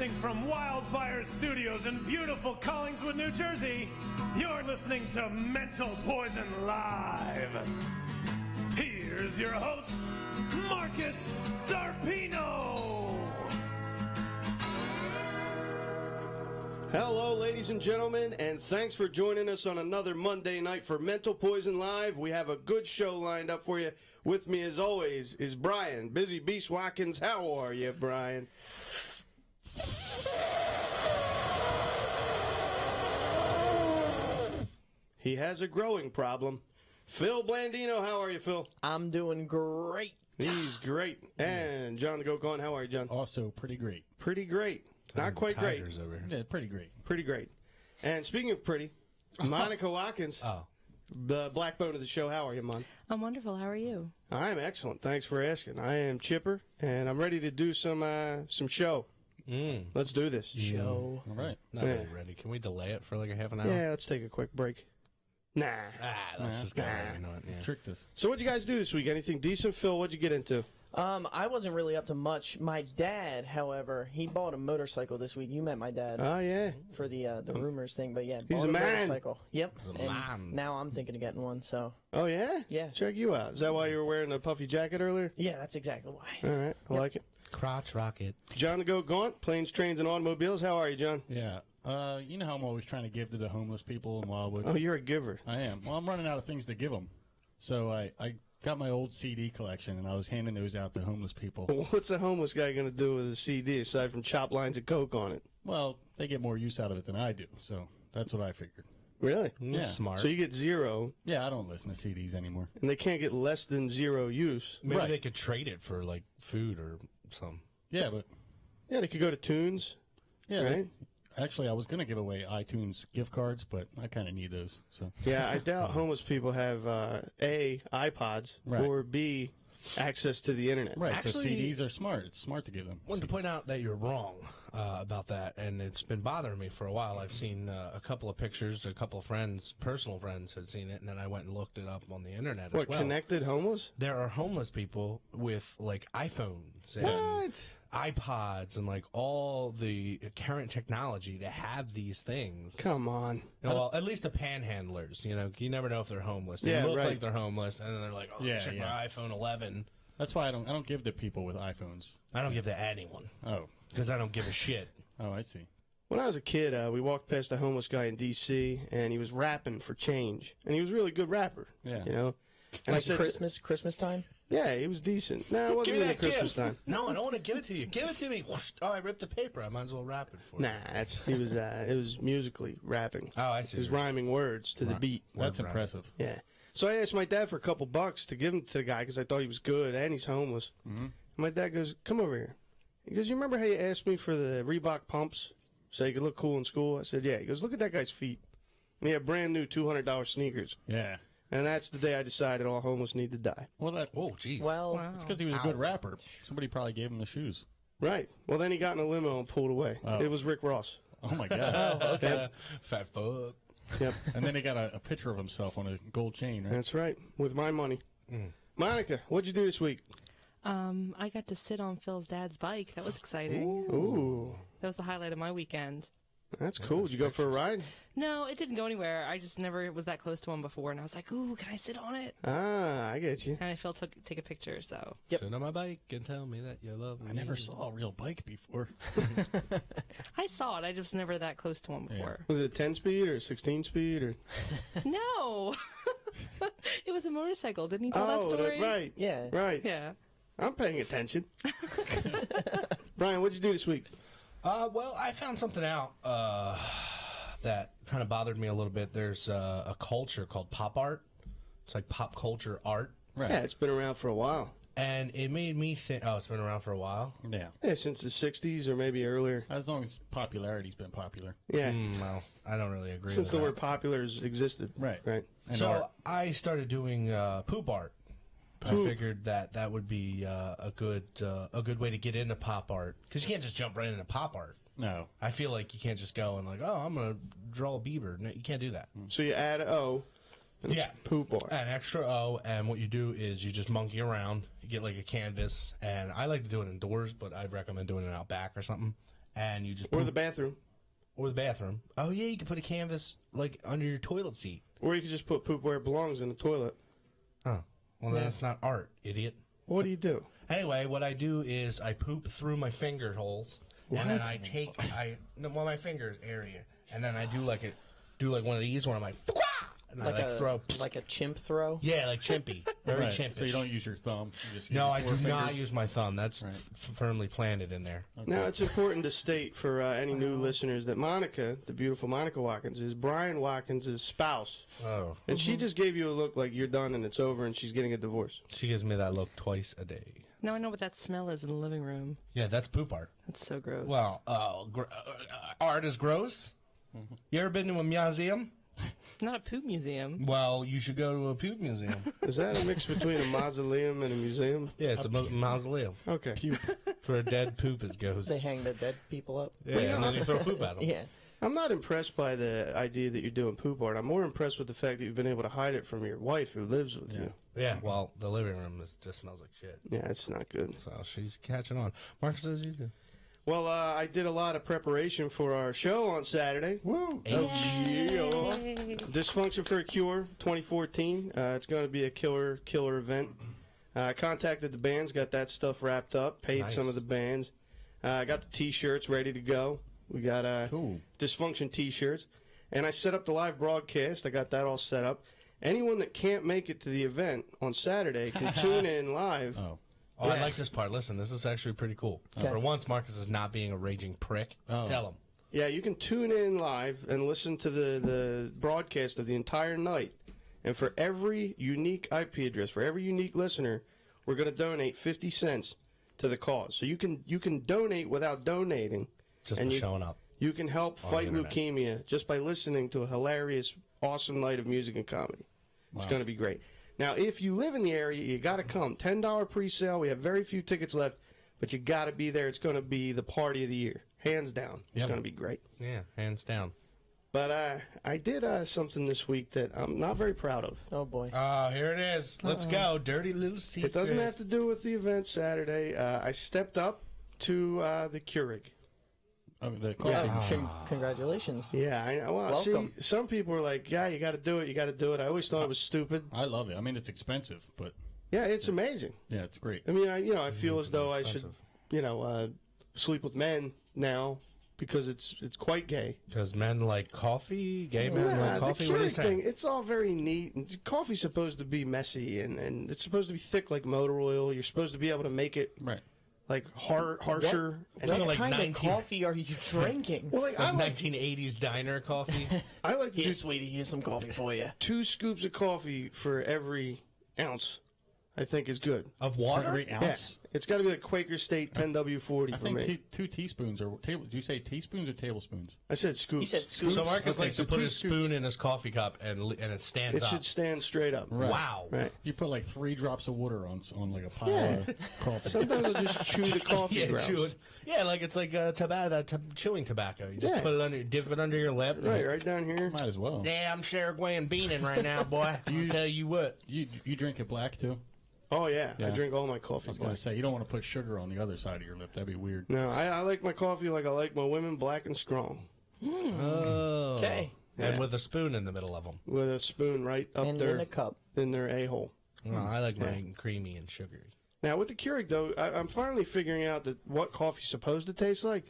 Broadcasting from Wildfire Studios in beautiful Collingswood, New Jersey, you're listening to Mental Poison Live. Here's your host, Marcus Darpino. Hello, ladies and gentlemen, and thanks for joining us on another Monday night for Mental Poison Live. We have a good show lined up for you. With me, as always, is Brian, Busy Beast Watkins. How are you, Brian? He has a growing problem. Phil Blandino, how are you, Phil? I'm doing great. He's great. And John the Go-Con, how are you, John? Also pretty great. Pretty great. Not quite great. Over here. Yeah, pretty great. Pretty great. And speaking of pretty, Monica Watkins, the backbone of the show. How are you, Mon? I'm wonderful. How are you? I'm excellent. Thanks for asking. I am chipper, and I'm ready to do some show. Let's do this. Show. All right. Not really ready. Can we delay it for like a half an hour? Yeah, let's take a quick break. Nah. Let's just go. You know what? Yeah. Tricked us. So what'd you guys do this week? Anything decent? Phil, what'd you get into? I wasn't really up to much. My dad, however, he bought a motorcycle this week. You met my dad Oh, yeah. for the rumors thing, but yeah, He's bought a man. motorcycle. Yep. a And man. now I'm thinking of getting one. So Oh, yeah? Yeah. Check you out. Is that why you were wearing a puffy jacket earlier? yeah, that's exactly why. All right. I like it. Crotch rocket. John the Go Gaunt, Planes, Trains, and Automobiles. How are you, John? Yeah. You know how I'm always trying to give to the homeless people in Wildwood? Oh, you're a giver. I am. Well, I'm running out of things to give them. So I got my old CD collection, and I was handing those out to homeless people. What's a homeless guy going to do with a CD aside from chop lines of coke on it? Well, they get more use out of it than I do, so that's what I figured. Really? Yeah. Smart. So you get zero, Yeah, I don't listen to CDs anymore. and they can't get less than zero use. Maybe Right. they could trade it for like food or something. Yeah, but Yeah, they could go to Tunes, yeah. right? Actually, I was going to give away iTunes gift cards, but I kind of need those. So Yeah, I doubt homeless people have A, iPods, Right. or B, access to the internet. right. So Actually- CDs are smart. It's smart to give them. Wanted to point out that you're wrong about that, and it's been bothering me for a while. I've seen a couple of pictures, a couple of friends, personal friends, had seen it, and then I went and looked it up on the internet What, as well. connected homeless? There are homeless people with like iPhones and What? iPods and like all the current technology that have these things. Come on. Well, at least the panhandlers, you know, you never know if they're homeless. They Yeah, look right. like they're homeless, and then they're like, "Oh, Yeah, check yeah. my iPhone 11." That's why I don't give to people with iPhones. I don't give to anyone Oh, because I don't give a shit. I see. When I was a kid, we walked past a homeless guy in D.C., and he was rapping for change. And he was a really good rapper. Yeah. You know? And I Like said, Christmas time. yeah, he was decent. No, it wasn't even at Christmas time. No, I don't want to give it to you. Give it to me. Whoosh. Oh, I ripped the paper. I might as well rap it for you. Nah, it was musically rapping. Oh, I see. It was rhyming words to the beat. That's Word impressive. Yeah. So I asked my dad for a couple bucks to give him to the guy because I thought he was good and he's homeless. Mm-hmm. My dad goes, "Come over here." He goes, "You remember how you asked me for the Reebok pumps so you could look cool in school?" I said, "Yeah." He goes, "Look at that guy's feet." And he had brand new $200 sneakers. Yeah. And that's the day I decided all homeless need to die. Well, Oh, jeez. Well, it's because he was a good rapper. Somebody probably gave him the shoes. Right. Well, then he got in a limo and pulled away. Oh. It was Rick Ross. Oh my god! Fat fuck. Yep. And then he got a picture of himself on a gold chain. Right? That's right. With my money. Monica, what'd you do this week? I got to sit on Phil's dad's bike. That was exciting. Ooh. That was the highlight of my weekend. That's cool. Did you go for a ride? No, it didn't go anywhere. I just never was that close to one before, and I was like, "Ooh, can I sit on it?" Ah, I get you. And I Phil take a picture. So Sit on my bike and tell me that you love me. I never saw a real bike before. I saw it. I just never that close to one before. Was it a 10-speed or 16-speed or? No, it was a motorcycle. Didn't he tell that story? Right. Yeah. Right. Yeah. I'm paying attention. Brian, what'd you do this week? Well, I found something out that kind of bothered me a little bit. There's a culture called pop art. It's like pop culture art. Right. Yeah, it's been around for a while. And it made me think, oh, it's been around for a while? Yeah. Yeah, since the 60s or maybe earlier. As long as popularity's been popular. Yeah. Well, I don't really agree Since with the that. word popular has existed. Right. Right. And So art. I started doing poop art. I figured that would be a good way to get into pop art, because you can't just jump right into pop art. No. I feel like you can't just go and like, oh, I'm gonna draw a Bieber. No, you can't do that. So you add O. And it's Yeah. poop art. An extra O, and what you do is you just monkey around. You get like a canvas, and I like to do it indoors, but I'd recommend doing it out back or something. and you just Or poop- the bathroom. or the bathroom. Oh yeah, you can put a canvas like under your toilet seat. Or you could just put poop where it belongs in the toilet. Oh, well that's not art, idiot. What do you do? Anyway, what I do is I poop through my finger holes, and then I take my fingers area, and then I do like one of these where I'm like, and Like I a throw. like a chimp throw. Yeah, like chimpy, very Right. chimpish. So you don't use your thumb. You just use No, your I do four not fingers? use my thumb. That's Right. firmly planted in there. Now, it's important to state for any new listeners that Monica, the beautiful Monica Watkins, is Brian Watkins' spouse. Oh, And she just gave you a look like you're done and it's over and she's getting a divorce. she gives me that look twice a day. Now I know what that smell is in the living room. Yeah, that's poop art. That's so gross. Well, art is gross. You ever been to a museum? Not a poop museum. Well, you should go to a poop museum. Is that a mix between a mausoleum and a museum? Yeah, it's a mausoleum Okay. for a dead poop is goes. They hang the dead people up. Yeah, and then you throw poop at them. Yeah. I'm not impressed by the idea that you're doing poop art. I'm more impressed with the fact that you've been able to hide it from your wife who lives with you. Yeah, well, the living room just smells like shit. Yeah, it's not good. So she's catching on. Mark says you do. Well, I did a lot of preparation for our show on Saturday. Woo! Dysfunction for a Cure 2014. It's going to be a killer event. I contacted the bands, got that stuff wrapped up, paid Nice. some of the bands. I got the T-shirts ready to go. We got Cool. Dysfunction T-shirts. And I set up the live broadcast. I got that all set up. Anyone that can't make it to the event on Saturday can tune in live. Oh. Oh, I Yeah. like this part. Listen, this is actually pretty cool. For once, Marcus is not being a raging prick. Oh. Tell him. Yeah, you can tune in live and listen to the broadcast of the entire night. And for every unique IP address, for every unique listener, we're going to donate 50 cents to the cause. So you can donate without donating. Just And for you- showing up. You can help fight internet. leukemia just by listening to a hilarious, awesome night of music and comedy. It's going to be great. Now, if you live in the area, you got to come. $10 pre-sale. We have very few tickets left, but you got to be there. It's going to be the party of the year, hands down. It's Yep. going to be great. Yeah, hands down. But I did something this week that I'm not very proud of. Oh boy. Oh, here it is. Let's go. Dirty Lucy. It doesn't have to do with the event Saturday. I stepped up to the Keurig. Oh, the Yeah. coffee. Congratulations. Yeah, I know. Well, Welcome. see, some people are like, yeah, you got to do it. You got to do it. I always thought it was stupid. I love it. I mean, it's expensive, but Yeah, it's amazing. yeah, it's great. I mean, I feel as though I should, sleep with men now because it's quite gay. Because men like coffee, gay men Yeah, like the coffee. What are you Keurig thing, saying? it's all very neat. And coffee's supposed to be messy, and it's supposed to be thick like motor oil. You're supposed to be able to make it Right. like harsher. What And like kind 19 of coffee are you drinking? well, like, I like 1980s diner coffee. I like to do Here, sweetie, here's some coffee for you. 2 scoops of coffee for every ounce. I think is good. Of For water? every Yeah, ounce. it's got to be like Quaker State 10W40 I for think me. 2 teaspoons or table. Do you say teaspoons or tablespoons? I said scoops. He said scoops. So Marcus Okay, likes so to put 2 his scoops. spoon in his coffee cup and it stands It up. should stand straight up. Wow. Right. You put like 3 drops of water on like a pile Yeah. of coffee. Sometimes I'll just chew the coffee Yeah, grounds. chew it. Yeah, like it's like chewing tobacco. You just Yeah. put it under, dip it under your lip. Right down here. Might as well. Yeah, I'm Sherway beaning right now, boy. I tell you what. You drink it black too? Oh yeah. I Yeah. drink all my I coffee was gonna black. say you don't want to put sugar on the other side of your lip. That'd be weird. No, I like my coffee like I like my women, black and strong, Oh. Okay. And with a spoon in the middle of them. with a spoon right up And there in a cup. in their a-hole. I like mine creamy and sugary. Now with the Keurig though, I'm finally figuring out that what coffee's supposed to taste like.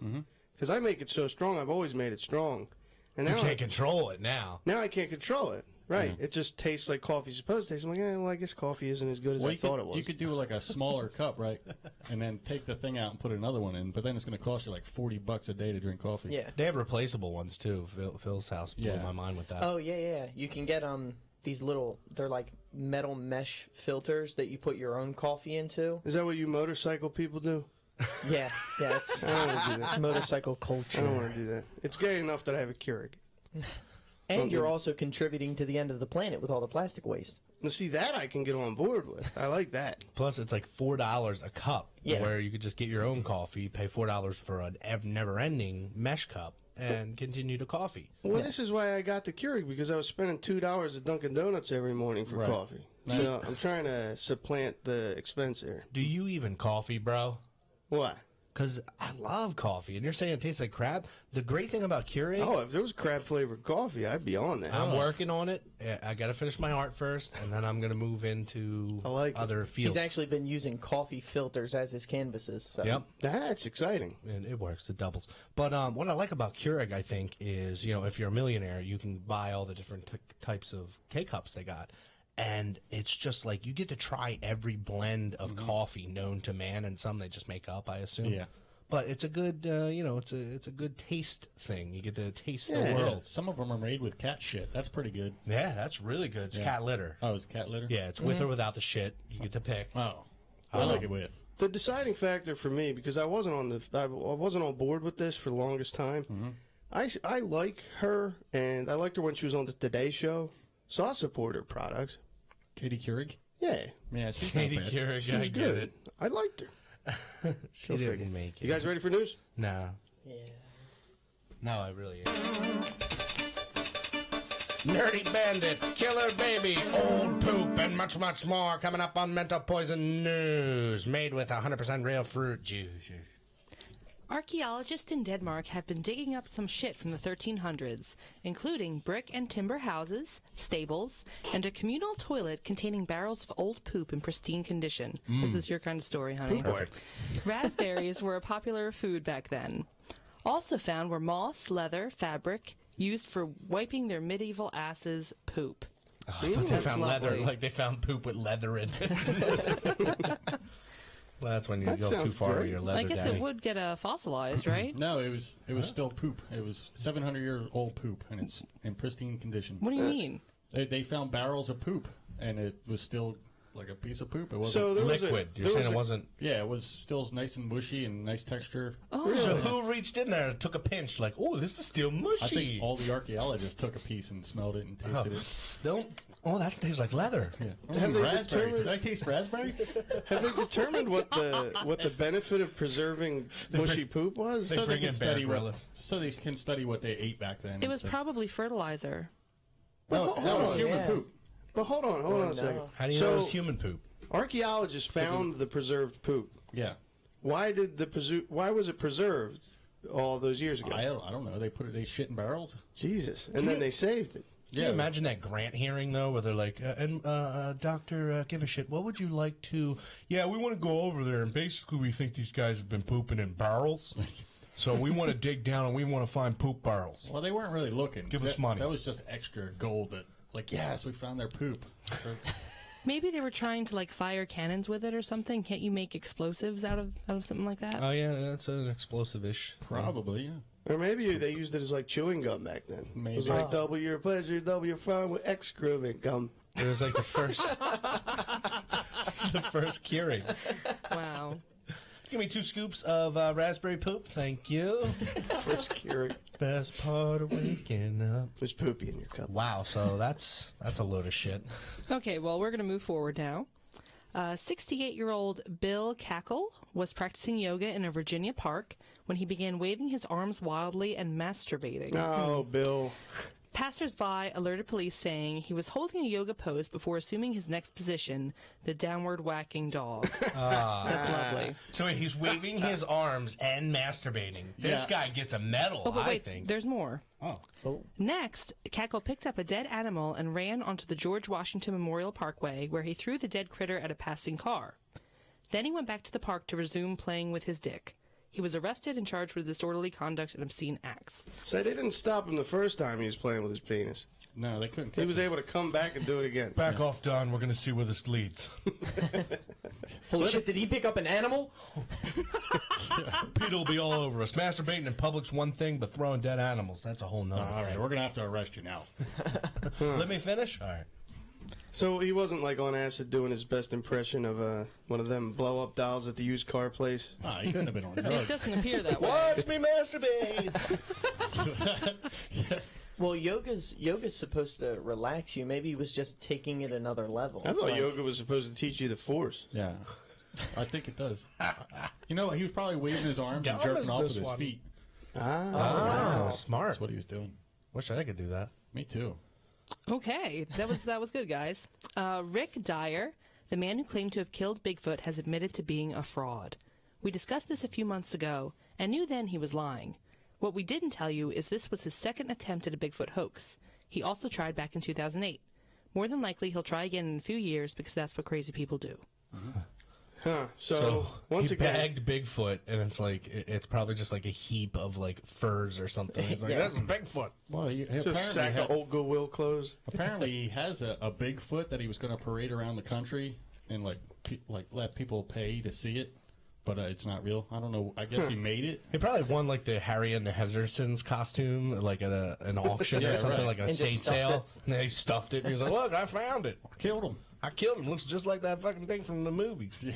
Because I make it so strong. I've always made it strong, and You now can't control it now. I can't control it. Right. It just tastes like coffee's supposed to taste. I'm like, well, I guess coffee isn't as good as I thought it was. You could do like a smaller cup, right? And then take the thing out and put another one in. But then it's going to cost you like $40 a day to drink coffee. Yeah. They have replaceable ones too. Phil's house blew Yeah. my mind with that. Oh yeah. You can get these little. They're like metal mesh filters that you put your own coffee into. Is that what you motorcycle people do? Yeah. It's I don't want to do that. motorcycle I don't culture. want to do that. It's gay enough that I have a Keurig. And you're also contributing to the end of the planet with all the plastic waste. Now, see, that I can get on board with. I like that. Plus, it's like $4 a cup. Yeah. Where you could just get your own coffee, pay $4 for a never-ending mesh cup, and continue to coffee. Well, this is why I got the Keurig, because I was spending $2 at Dunkin' Donuts every morning for Right. coffee. So I'm trying to supplant the expense here. Do you even coffee, bro? What? Because I love coffee, and you're saying it tastes like crab. The great thing about Keurig, Oh, if there was crab flavored coffee, I'd be on that. I'm working on it. I got to finish my art first, and then I'm going to move into I like it. other fields. He's actually been using coffee filters as his canvases. So. Yep. That's exciting. And it works, it doubles. But what I like about Keurig, I think, is, if you're a millionaire, you can buy all the different types of K-Cups they got. And it's just like you get to try every blend of coffee known to man, and some they just make up, I assume. Yeah. But it's a good, it's a good taste thing. You get to taste the Yeah. world. Some of them are made with cat shit. That's pretty good. Yeah, that's really good. It's Yeah. cat litter. Oh, it's cat litter? Yeah, it's with or without the shit. You get to pick. Oh, I like it with. The deciding factor for me, because I wasn't on board with this for the longest time. I like her, and I liked her when she was on the Today Show, so I support her product. Katie Keurig? Yeah, Yeah, she's Katie not bad. Keurig, she I was get good. it. I liked her. She Go didn't figure. make it. You guys ready for news? No. Yeah. No, I really am. Nerdy Bandit, Killer Baby, Old Poop, and much, much more coming up on Mental Poison News. Made with 100% real fruit juice. Archaeologists in Denmark have been digging up some shit from the 1300s, including brick and timber houses, stables, and a communal toilet containing barrels of old poop in pristine condition. This is your kind of story, honey. Raspberries were a popular food back then. Also found were moss, leather, fabric, used for wiping their medieval asses' poop. I thought they That's found leather, lovely. like they found poop with leather in it. Well, that's when you That go too sounds far with great. your leather I guess daddy. it would get fossilized, right? No, it was still poop. It was 700-year-old poop, and it's in pristine condition. What do you mean? They found barrels of poop, and it was still like a piece of poop. It wasn't. So there was Liquid. You're saying it wasn't... yeah, it was still nice and mushy and nice texture. So who reached in there and took a pinch like, oh, this is still mushy? I think all the archaeologists took a piece and smelled it and tasted it. That tastes like leather. Yeah. Have they Raspberries. determined- Did I taste raspberry? Have they determined what the benefit of preserving mushy poop was? so they bring can in study Bear what. Grylls. So they can study what they ate back then. It was instead. probably fertilizer. No, it was human yeah. poop. But hold on a second. How do you know it's human poop? Archaeologists found the preserved poop. Yeah. Why was it preserved all those years ago? I don't know. They shit in barrels. Jesus. And then they saved it. Can you imagine that grant hearing, though, where they're like, Dr. Give a Shit, what would you like to... Yeah, we want to go over there, and basically we think these guys have been pooping in barrels. So we want to dig down, and we want to find poop barrels. Well, they weren't really looking. Give us money. That was just extra gold. That, like, yes, we found their poop. Maybe they were trying to fire cannons with it or something. Can't you make explosives out of something like that? Oh, yeah, that's an explosive-ish. Probably, yeah. Or maybe they used it as chewing gum back then. It was Maybe. like double your pleasure, double your fun with excrement gum. It was like the first... the first Keurig. Wow. Give me 2 scoops of raspberry poop, thank you. First Keurig. Best part of waking up. There's poopy in your cup. Wow, so that's a load of shit. Okay, well, we're going to move forward now. 68-year-old Bill Cackle was practicing yoga in a Virginia park when he began waving his arms wildly and masturbating. Oh, Bill. Passers-by alerted police saying he was holding a yoga pose before assuming his next position, the downward whacking dog. That's lovely. So he's waving his arms and masturbating. This guy gets a medal, Oh, but I wait, think. there's more. Oh. Next, Cackle picked up a dead animal and ran onto the George Washington Memorial Parkway, where he threw the dead critter at a passing car. Then he went back to the park to resume playing with his dick. He was arrested and charged with disorderly conduct and obscene acts. So they didn't stop him the first time he was playing with his penis. No, they couldn't. He catch was him. able to come back and do it again. Back off, Don. We're going to see where this leads. Holy shit, did he pick up an animal? PETA will be all over us. Masturbating in public's one thing, but throwing dead animals, that's a whole nother All right, thing. we're gonna have to arrest you now. Let me finish? All right. So he wasn't on acid doing his best impression of one of them blow-up dolls at the used car place. Ah, he couldn't have been on It drugs. doesn't appear that way. Watch me masturbate! Well, yoga's supposed to relax you. Maybe he was just taking it another level. I thought yoga was supposed to teach you the force. Yeah, I think it does. You know what? He was probably waving his arms and Dumb jerking as off with this his one. feet. Ah. Oh, smart. That's what he was doing. Wish I could do that. Me too. Okay, that was good, guys. Rick Dyer, the man who claimed to have killed Bigfoot, has admitted to being a fraud. We discussed this a few months ago, and knew then he was lying. What we didn't tell you is this was his second attempt at a Bigfoot hoax. He also tried back in 2008. More than likely, he'll try again in a few years because that's what crazy people do. Huh. So once he again, bagged Bigfoot, and it's like it's probably just like a heap of like furs or something. It's like Yeah. that's Bigfoot. Well, he it's a apparently, sack of old Goodwill clothes. apparently he has a Bigfoot that he was going to parade around the country and like let people pay to see it, but it's not real. I don't know. I guess he made it. He probably won like the Harry and the Hendersons costume, like at an auction Yeah, or something, right. like an And just estate stuffed sale. And they stuffed it. And he's like, "Look, I found it. Killed him. I killed him. Looks just like that fucking thing from the movies." Yeah.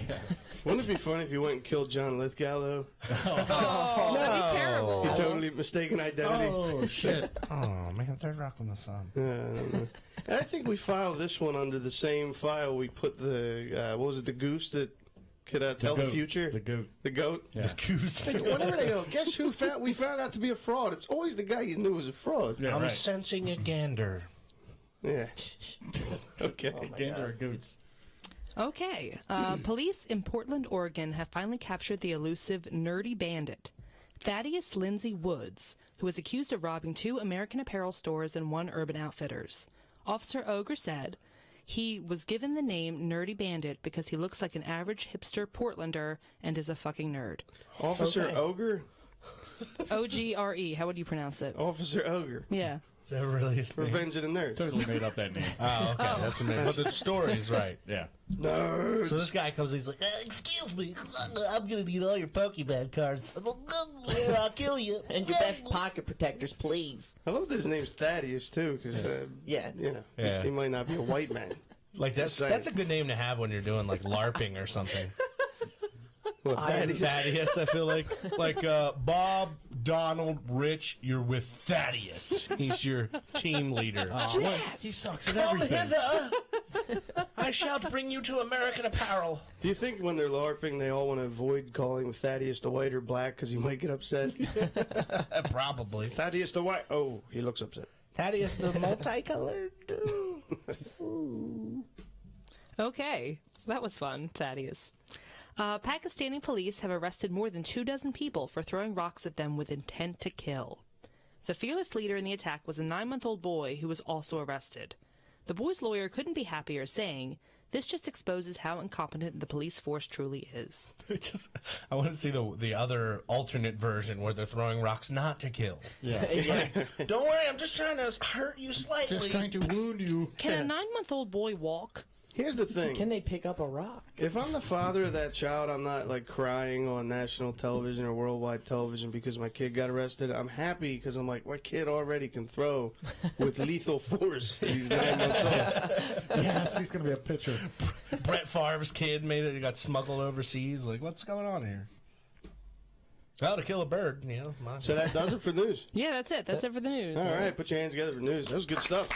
Wouldn't it be funny if you went and killed John Lithgow, though? Oh, that'd be terrible. He totally mistaken identity. Oh shit. Oh man, Third Rock from the Sun. I don't know. And I think we filed this one under the same file we put the, what was it, the goose that could tell the goat. future? The goat. The goat? Yeah. Goose. Whenever they go, guess who we found out to be a fraud? It's always the guy you knew was a fraud. Yeah, I'm right. sensing a gander. Yeah. Okay. Gander or goats. Okay. Police in Portland, Oregon have finally captured the elusive nerdy bandit, Thaddeus Lindsay Woods, who was accused of robbing 2 American Apparel stores and 1 Urban Outfitters. Officer Ogre said he was given the name Nerdy Bandit because he looks like an average hipster Portlander and is a fucking nerd. Officer Okay. Ogre? O-G-R-E. How would you pronounce it? Officer Ogre. Yeah. That really is. Revenge of the Nerds. Totally made up that name. Oh, okay, that's amazing. But the story's right. Yeah. Nerds. So this guy comes, he's like, Excuse me, I'm gonna need all your Pokemon cards. I'll kill you. And your best pocket protectors, please. I love that his name's Thaddeus, too, because, Yeah. you know, Yeah. he might not be a white man. like that's a good name to have when you're doing like LARPing or something. Well, Thaddeus. Thaddeus, I feel like Bob, Donald, Rich, you're with Thaddeus. He's your team leader. He sucks at Come everything. hither. I shall bring you to American Apparel. Do you think when they're LARPing, they all want to avoid calling Thaddeus the White or Black because he might get upset? Probably. Thaddeus the White. Oh, he looks upset. Thaddeus the multicolored. Okay. That was fun, Thaddeus. Pakistani police have arrested more than 24 people for throwing rocks at them with intent to kill. The fearless leader in the attack was a 9-month-old boy who was also arrested. The boy's lawyer couldn't be happier, saying, "This just exposes how incompetent the police force truly is." I want to see the other alternate version where they're throwing rocks not to kill. Yeah. Don't worry, I'm just trying to hurt you slightly. Just trying to wound you. Can a 9-month-old boy walk? Here's the thing. Can they pick up a rock? If I'm the father of that child, I'm not like crying on national television or worldwide television because my kid got arrested. I'm happy because I'm like, my kid already can throw with lethal force. He's 9 months old. Yes, he's gonna be a pitcher. Brett Favre's kid got smuggled overseas. Like, what's going on here? Well, to kill a bird, you know. So that does it for news. Yeah, that's it. That's it for the news. All right, put your hands together for news. That was good stuff.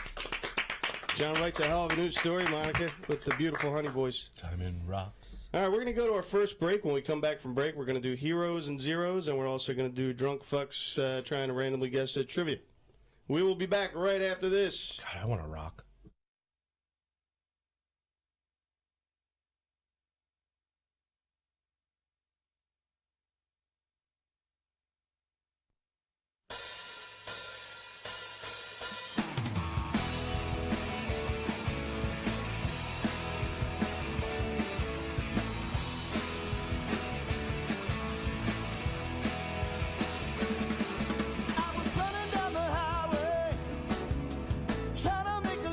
John writes a hell of a news story, Monica, with the beautiful honey voice. Time in rocks. All right, we're going to go to our first break. When we come back from break, we're going to do heroes and zeros, and we're also going to do drunk fucks trying to randomly guess at trivia. We will be back right after this. God, I want to rock. I was running down the highway, trying to make a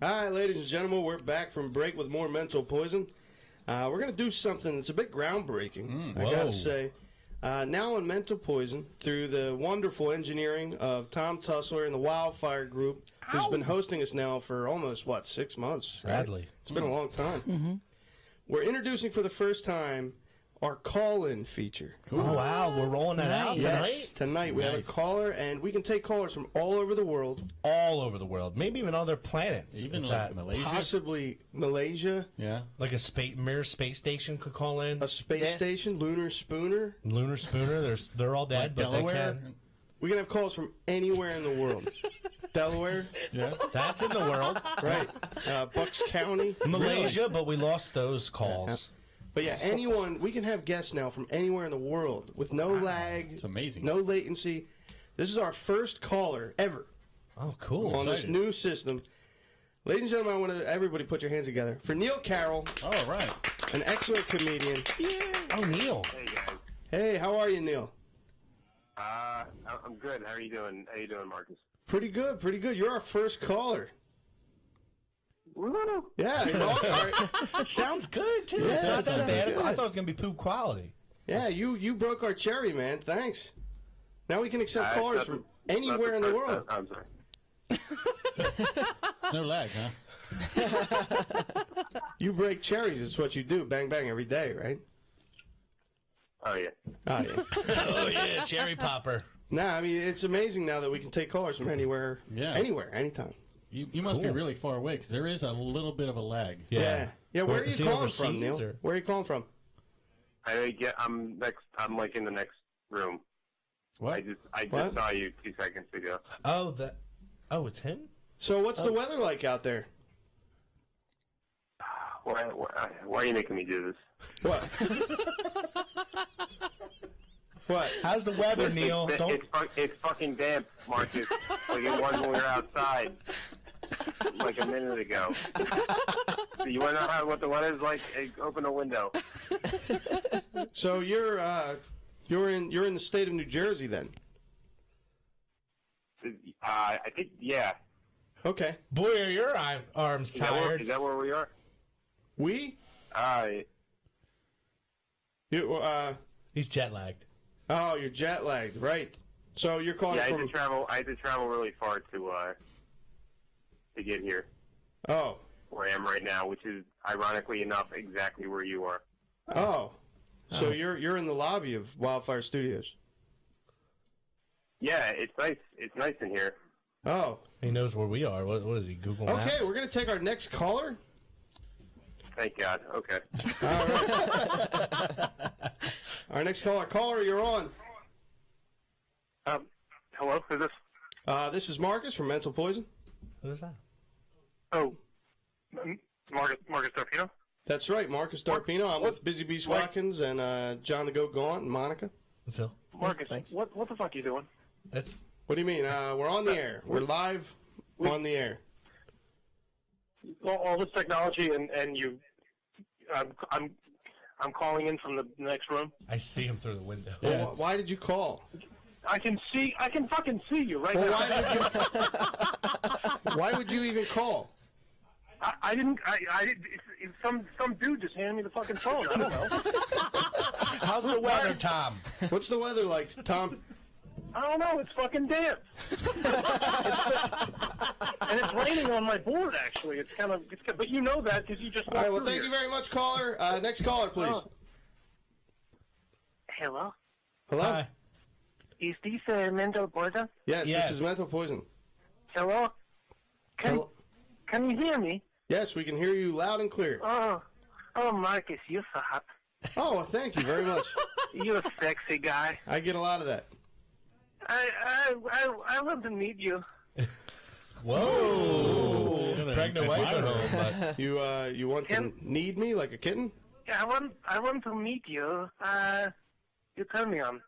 All right, ladies and gentlemen, we're back from break with more Mental Poison. We're going to do something that's a bit groundbreaking, I got whoa. to say. Now on Mental Poison, through the wonderful engineering of Tom Tussler and the Wildfire Group, who's been hosting us now for almost, 6 months? Right? Sadly. It's been a long time. We're introducing for the first time our call-in feature. Oh, wow. We're rolling that out tonight? Yes, tonight we have a Nice. caller, and we can take callers from all over the world, All over the world. Maybe even other planets. Even if like that- Malaysia. possibly Malaysia, Yeah. Like a mirror space station could call in. a space station, Lunar Spooner. Lunar Spooner. They're all dead, Like but Delaware. they can. We can have calls from anywhere in the world. Delaware, Yeah. That's in the world. right? Bucks County, Malaysia, but we lost those calls. But yeah, anyone. We can have guests now from anywhere in the world with no lag. It's amazing. No latency. This is our first caller ever Oh, cool. on this excited. new system. Ladies and gentlemen, I want everybody put your hands together for Neil Carroll, Oh, right. an excellent comedian. Oh, Neil. Hey guys, Hey, how are you, Neil? I'm good. How are you doing? How you doing, Marcus? Pretty good, pretty good. You're our first caller. Woo! Yeah, you're all right. Sounds good, too. Yeah, it's not that sounds bad. good. I thought it was going to be poop quality. Yeah, you broke our cherry, man. Thanks. Now we can accept callers That's from that's anywhere in the first world. time- I'm sorry. No lag, huh? You break cherries. It's what you do. Bang, bang every day, right? Oh yeah. Oh, yeah. Oh, yeah, cherry popper. Nah, I mean, it's amazing now that we can take callers from anywhere, Yeah. anywhere, anytime. You must be Cool. really far away because there is a little bit of a lag. Yeah. Yeah, where are Is you he calling from, overseas, Neil? or- Where are you calling from? I'm next. I'm like in the next room. What? I What? just saw you 2 seconds ago. Oh, it's him? So what's the weather like out there? Why are you making me do this? What? What? How's the weather, Neil? It's fucking damp, Marcus. Like it was when we were outside, like a minute ago. So you want to know what the weather's like? Hey, open a window. So you're in the state of New Jersey then? I think yeah. Okay. Boy, are your arms Is that where, tired. is that where we are? We? You He's jet lagged. oh, you're jet lagged, right? So you're calling Yeah, I had from? to travel. I had to travel really far to get here, Oh, where I am right now, which is ironically enough exactly where you are. oh. So you're in the lobby of Wildfire Studios. Yeah, it's nice. It's nice in here. Oh. He knows where we are. What is he, Google Maps? Okay, we're gonna take our next caller. Thank God. Okay. All right. Our next caller. Caller, you're on. Hello. Who's this? This is Marcus from Mental Poison. Who is that? Oh, Marcus Torpedo. That's right, Marcus Darpino. I'm with Busy Beast Watkins and John the Goat Gaunt and Monica. Phil? Marcus, Thanks. what the fuck are you doing? That's What do you mean? We're on the air. We're live on the air. All this technology and you. I'm calling in from the next room. I see him through the window. Well, why did you call? I can fucking see you right Well, now. why would you even call? I didn't. It's some dude just handed me the fucking phone. I don't know. How's the weather, Tom? What's the weather like, Tom? I don't know. It's fucking damp. And it's raining on my board. Actually, it's kind of. But you know that because you just. All right, well, thank you very much, caller. Next caller, please. Hello. Hello? Hi. Is this Mental Poison? Yes, Yes. this is Mental Poison. Hello. Hello? Can you hear me? Yes, we can hear you loud and clear. Oh, Marcus, you're so hot. Oh, well, thank you very much. You're a sexy guy. I get a lot of that. I want to meet you. Whoa. Pregnant wife at home, but You want to need me like a kitten? I want to meet you. You turn me on.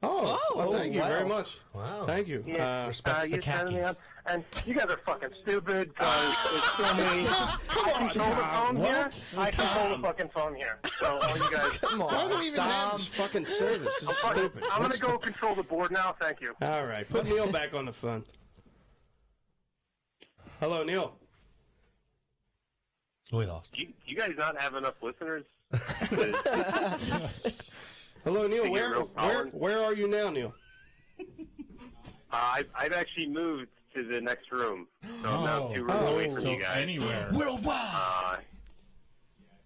Oh, well, thank you wow. very much. wow. Thank you. Respects the You turn me khakis. on. And you guys are fucking stupid. It's still me. I control the phone here. I control the fucking phone here. So all you guys. Come on, Why do we even have Tom. this fucking service? This is stupid. I'm gonna go control the board now. Thank you. All right, put Neil back on the phone. Hello, Neil. We lost. Do you guys not have enough listeners? Hello, Neil. Take it real pollen. Where are you now, Neil? I've actually moved to the next room, so I'm now 2 rooms away from So you guys. anywhere. Worldwide.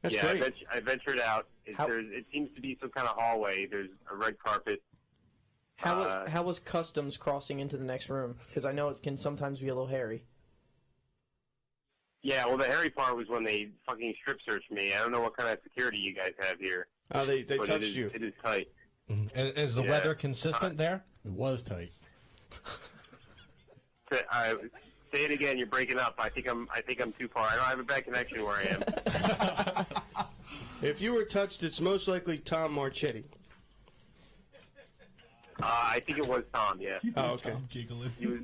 That's yeah, great. I ventured out. How- It seems to be some kind of hallway. There's a red carpet. How was customs crossing into the next room? Because I know it can sometimes be a little hairy. Yeah, well, the hairy part was when they fucking strip searched me. I don't know what kind of security you guys have here. Oh, they but touched you. It is tight. Is the Yeah. weather consistent there? It was tight. Say it again. You're breaking up. I think I'm too far. I don't have a bad connection where I am. If you were touched, it's most likely Tom Marchetti. I think it was Tom. Yeah. Oh, okay. Giggling. He was.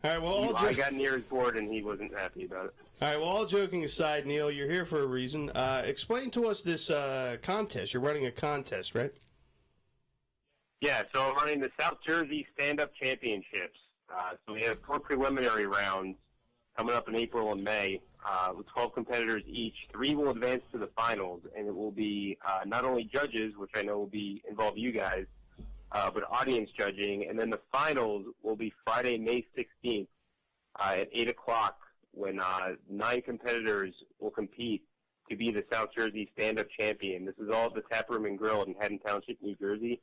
All right. Well, I got near his board and he wasn't happy about it. all right. Well, all joking aside, Neil, you're here for a reason. Explain to us this contest. You're running a contest, right? Yeah, so I'm running the South Jersey Stand-Up Championships. So we have 4 preliminary rounds coming up in April and May with 12 competitors each. 3 will advance to the finals, and it will be not only judges, which I know will involve you guys, but audience judging. And then the finals will be Friday, May 16th at 8 o'clock when 9 competitors will compete to be the South Jersey Stand-Up Champion. This is all at the Tap Room and Grill in Haddon Township, New Jersey.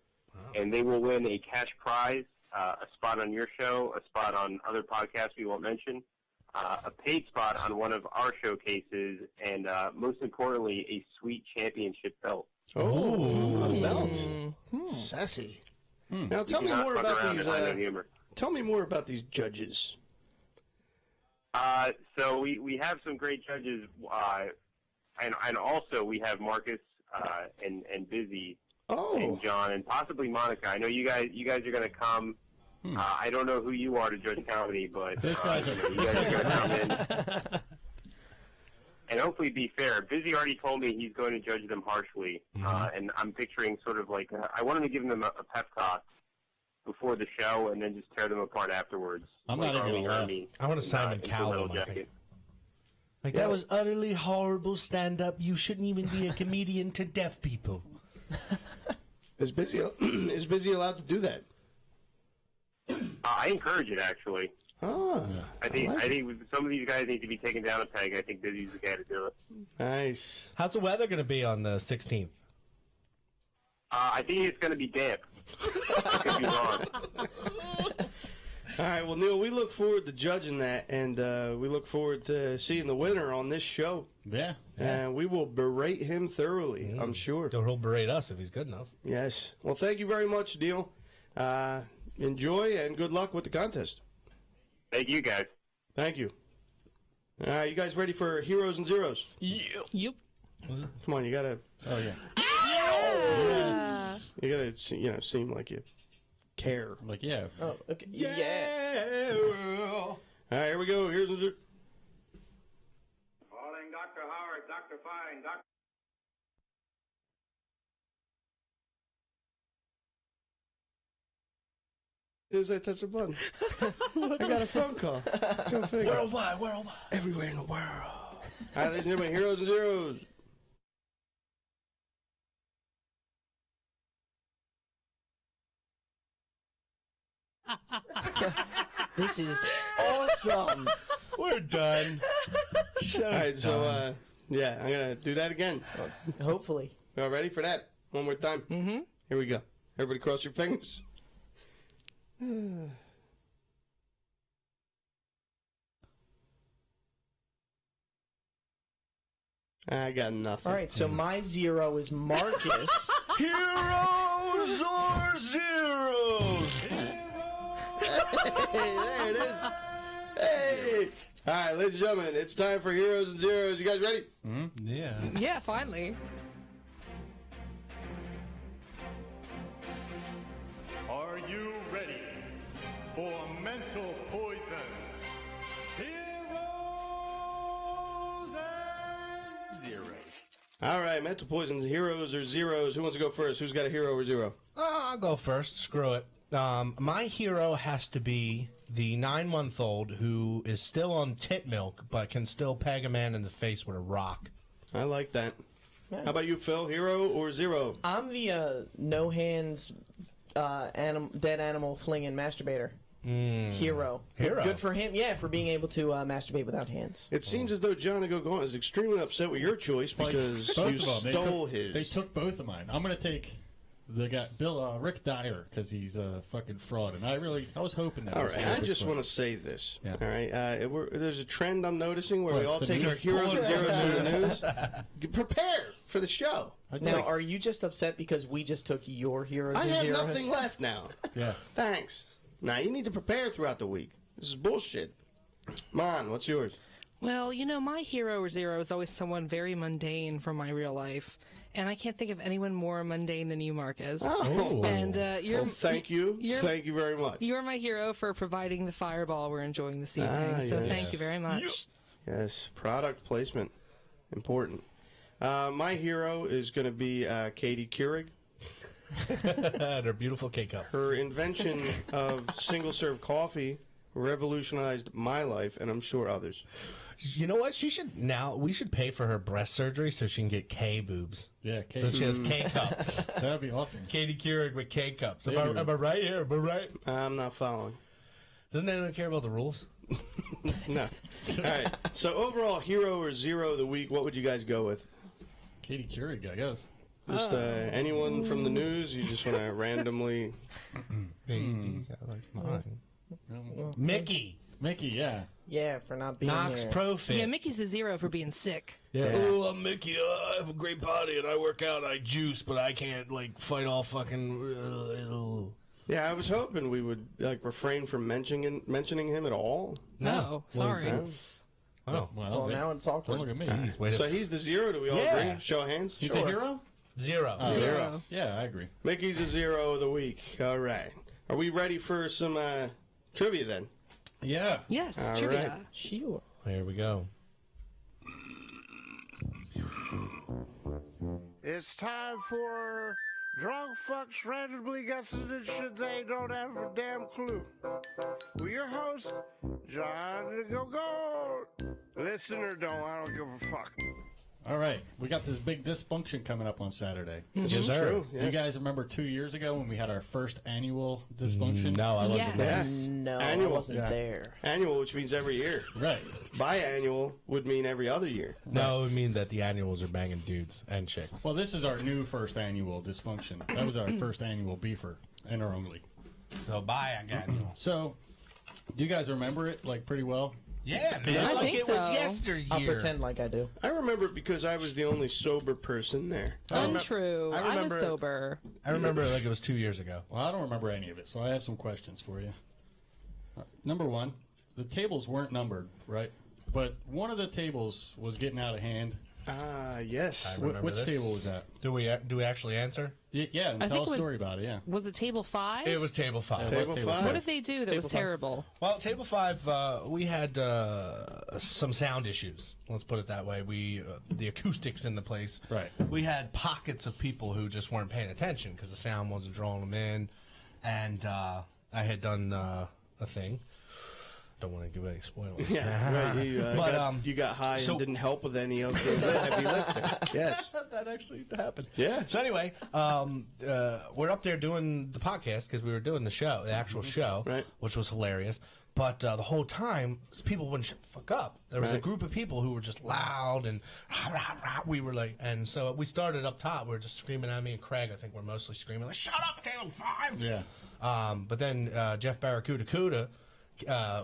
And they will win a cash prize, a spot on your show, a spot on other podcasts we won't mention, a paid spot on one of our showcases, and most importantly, a sweet championship belt. Oh, a belt. Sassy. Now tell Do me not more fuck about around these. and hide no humor. Tell me more about these judges. So we have some great judges, and also we have Marcus and Busy. Oh, And John, and possibly Monica. I know you guys are going to come. I don't know who you are to judge comedy, but Those guys are- you guys are going to come in and hopefully be fair. Busy already told me he's going to judge them harshly, and I'm picturing sort of like I want him to give them a pep talk before the show, and then just tear them apart afterwards. I'm like not even Army gonna laugh. Army I want a in, Simon in Full Cowell Metal on my Jacket. face. Like That was utterly horrible stand-up. You shouldn't even be a comedian to deaf people. is Busy allowed to do that? I encourage it actually. Oh, I think some of these guys need to be taken down a peg. I think Busy's the guy to do it. nice. How's the weather going to be on the 16th? I think it's going to be damp. I could be wrong. All right. Well, Neil, we look forward to judging that, and we look forward to seeing the winner on this show. Yeah. And we will berate him thoroughly, I'm sure. So he'll berate us if he's good enough. Yes. Well, thank you very much, Neil. Enjoy and good luck with the contest. Thank you, guys. Thank you. All right, you guys ready for Heroes and Zeros? Yep. Come on, you gotta. Oh, yeah. Yes. You gotta, seem like you care. Like, yeah. Oh, okay. Yeah. All right, here we go. Here's the. Calling Dr. Howard, Dr. Fine, Dr. As I touch the button, I got a phone call. Go figure. Worldwide. Everywhere in the world. All right, ladies and gentlemen, Heroes and Zeros. This is awesome. We're done. All right, so yeah, I'm gonna do that again. Hopefully. Y'all ready for that? One more time. Mm-hmm. Here we go. Everybody, cross your fingers. I got nothing. All right, so my 0 is Marcus. Heroes or zeros? Hey, there it is. Hey! All right, ladies and gentlemen, it's time for Heroes and Zeros. You guys ready? Yeah. Yeah, finally. Are you ready for Mental Poisons? Heroes and Zeros. All right, Mental Poisons, Heroes or Zeros. Who wants to go first? Who's got a hero or zero? I'll go first. Screw it. My hero has to be the 9-month-old who is still on tit milk but can still peg a man in the face with a rock. I like that. How about you, Phil? Hero or zero? I'm the no hands, dead animal flinging masturbator. Hero. Hero. Good for him, yeah, for being able to masturbate without hands. It seems as though John Agogon is extremely upset with your choice because Both you of them. stole his. They took both of mine. I'm gonna take the guy, Rick Dyer, because he's a fucking fraud, and I was hoping that. All was right, a I good just one. want to say this. Yeah. All right, there's a trend I'm noticing where we What, all the take our news? heroes and zeros to the news. Prepare for the show. Now, are you just upset because we just took your heroes I and have zeros? nothing left now. Yeah. Thanks. Now you need to prepare throughout the week. This is bullshit. Mon, what's yours? Well, my hero or zero is always someone very mundane from my real life. And I can't think of anyone more mundane than you, Marcus. Oh. And you're Well, thank you. you're- Thank you very much. You're my hero for providing the fireball we're enjoying this evening. So yes. thank you very much. Yes, product placement. Important. My hero is going to be Katie Keurig. They're beautiful K-cups. Her invention of single-serve coffee revolutionized my life, and I'm sure others. You know what? We should pay for her breast surgery so she can get K boobs. Yeah, So she has K cups. that'd be awesome. Katie Keurig with K cups. Am Maybe. I right here? Am I right? I'm not following. Doesn't anyone care about the rules? No. All right. So overall, hero or zero of the week, what would you guys go with? Katie Keurig, I guess. Just anyone from the news? You just want to randomly... Baby, I like mine. Mickey. Mickey, yeah. Yeah, for not being Knox here. Profit. Yeah, Mickey's the zero for being sick. Yeah. Oh, I'm Mickey. I have a great body and I work out. I juice, but I can't fight all fucking. Yeah, I was hoping we would refrain from mentioning him at all. No, sorry. No? Oh, Well, now it's awkward. Don't look at me. jeez, wait So he's the zero. Do we all Yeah. agree? Show of hands. He's Sure. a hero? Zero. Oh, Zero. Yeah, I agree. Mickey's a zero of the week. All right. Are we ready for some trivia then? Yeah. Yes, All trivia. right. Sure. Here we go. It's time for drunk fucks randomly guessing the shit they don't have a damn clue. With your host, John Go. Listen or don't, I don't give a fuck. All right. We got this big dysfunction coming up on Saturday. This Yes, is sir. true. You Yes. guys remember 2 years ago when we had our first annual dysfunction? No, I wasn't Yes. there. No, Annual. I wasn't Yeah. there. Annual, which means every year. Right. Biannual would mean every other year. No, it would mean that the annuals are banging dudes and chicks. Well, this is our new first annual dysfunction. That was our first annual beefer and our only. So bye, annual. So, do you guys remember it pretty well? Yeah, man. I like think it was so. yesteryear. I'll pretend like I do. I remember it because I was the only sober person there. Untrue. I I was remember- sober. I remember it like it was 2 years ago. Well, I don't remember any of it, so I have some questions for you. Number one, the tables weren't numbered, right? But one of the tables was getting out of hand. Yes. I remember Which this. table was that? Do we actually answer? Yeah, and I tell think a when- story about it, yeah. Was it table 5? It was table 5. It was Table table 5. What did they do that was terrible? Well, table 5, we had some sound issues. Let's put it that way. The acoustics in the place. Right. We had pockets of people who just weren't paying attention because the sound wasn't drawing them in, and I had done a thing. Don't want to give any spoilers. Yeah, right. You got high so- and didn't help with any of the heavy lifting. Yes. That actually happened. Yeah. So anyway, we're up there doing the podcast because we were doing the show, the actual show, Right. which was hilarious. But the whole time, people wouldn't shut the fuck up. There was a Right. group of people who were just loud and we were like, and so we started up top. We were just screaming at me and Craig. I think we're mostly screaming like, "Shut up, Table 5!" Yeah. But then Jeff Barracuda Cuda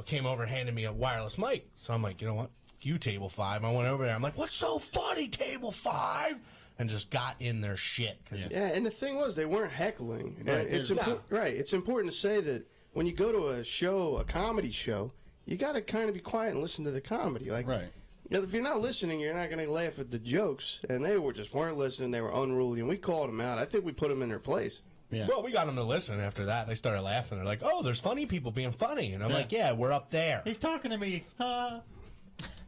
came over and handed me a wireless mic. So I'm like, you know what? You Table 5. I went over there. I'm like, what's so funny, Table 5? And just got in their shit. Yeah, and the thing was, they weren't heckling. Right, And it's there's- right. It's important to say that when you go to a show, a comedy show, you got to kind of be quiet and listen to the comedy. Like, Right. you know, if you're not listening, you're not going to laugh at the jokes. And they weren't listening. They were unruly, and we called them out. I think we put them in their place. Yeah. Well, we got them to listen after that. They started laughing. They're like, oh, there's funny people being funny. And I'm like, yeah, we're up there. He's talking to me.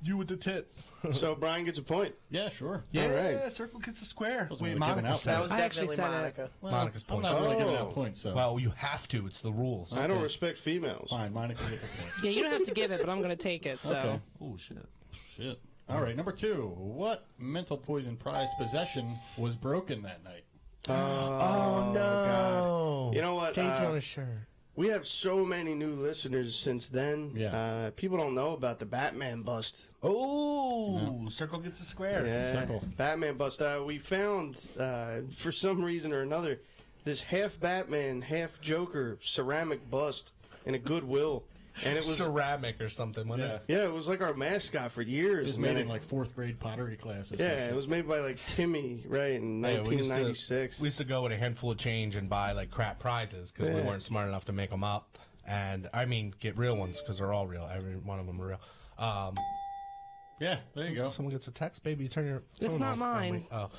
You with the tits. So Brian gets a point. Yeah, sure. Yeah, All right. circle gets a square. Wasn't Wait, really Monica giving out said That it. was I actually definitely said it. Monica. Well, Monica's I'm point. not really giving Oh. out points, so Well, you have to. It's the rules. I don't respect females. fine. Monica gets a point. Yeah, you don't have to give it, but I'm going to take it. So. Okay. Oh, shit. Shit. All right, number 2. What mental poison prized possession was broken that night? Oh, no. You know what? Daisy on his shirt. We have so many new listeners since then. Yeah. People don't know about the Batman bust. Oh, circle gets a square. Yeah. Circle. Batman bust. We found, for some reason or another, this half Batman, half Joker ceramic bust in a Goodwill. And it was ceramic or something, wasn't it? Yeah, it was like our mascot for years. It was and made then in like 4th grade pottery class or yeah, something. it was made by like Timmy, right, in Yeah, we used to- 1996. We used to go with a handful of change and buy like crap prizes because we Yeah. weren't smart enough to make them up. And I mean, get real ones because they're all real. Every one of them are real. Yeah, there you go. Someone gets a text, baby. You turn your. It's phone not off. mine. Oh.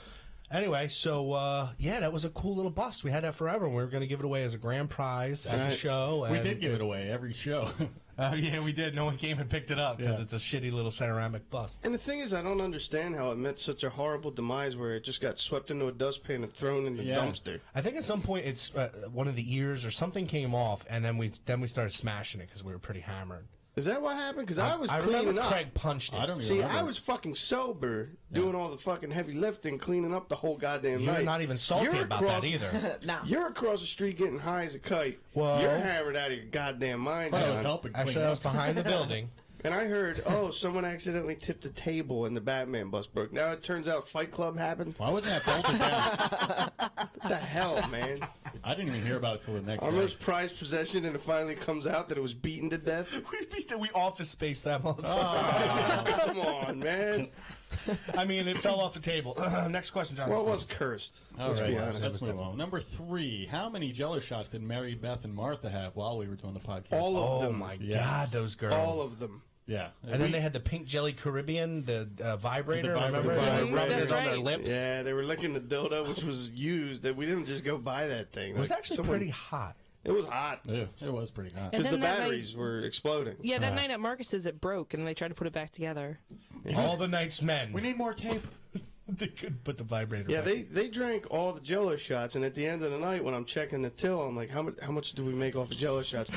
Anyway, so yeah, that was a cool little bust. We had that forever. We were going to give it away as a grand prize at the Right. show. We and- did give it away every show. Yeah, we did. No one came and picked it up because Yeah. it's a shitty little ceramic bust. And the thing is, I don't understand how it met such a horrible demise where it just got swept into a dustpan and thrown in the Yeah. dumpster. I think at some point it's one of the ears or something came off, and then we started smashing it because we were pretty hammered. Is that what happened? Because I was remember cleaning up. Craig punched it. I don't even See, remember. I was fucking sober, doing all the fucking heavy lifting, cleaning up the whole goddamn You're night. not even salty You're about across- that either. Now, You're across the street getting high as a kite. Well- You're hammered out of your goddamn mind. I was John. helping clean Actually, I was up. behind the building. And I heard, oh, someone accidentally tipped a table and the Batman bus broke. Now it turns out Fight Club happened. Why wasn't that bolted down? What the hell, man? I didn't even hear about it till the next Our day. most prized possession, and it finally comes out that it was beaten to death. we office space that motherfucker. Oh. Come on, man. I mean, it fell off the table. Next question, John. Well, it was cursed. All Let's right, be honest. let's move on. Number 3. How many Jello shots did Mary Beth and Martha have while we were doing the podcast? All of Oh them. my Yes. God, those girls. All of them. Yeah. And then they had the pink jelly Caribbean, the vibrator. The Remember? vibrator. They rubbed That's it on their right. lips. Yeah, they were licking the dildo, which was used. That we didn't just go buy that thing. It was Like, actually someone- pretty hot. It was hot Yeah, it was pretty hot. And because the then that batteries were exploding. Yeah, that night at Marcus's it broke, and they tried to put it back together. All the night's men. We need more tape. They couldn't put the vibrator Yeah, back. they drank all the Jello shots, and at the end of the night, when I'm checking the till, I'm like, how much do we make off of Jello shots?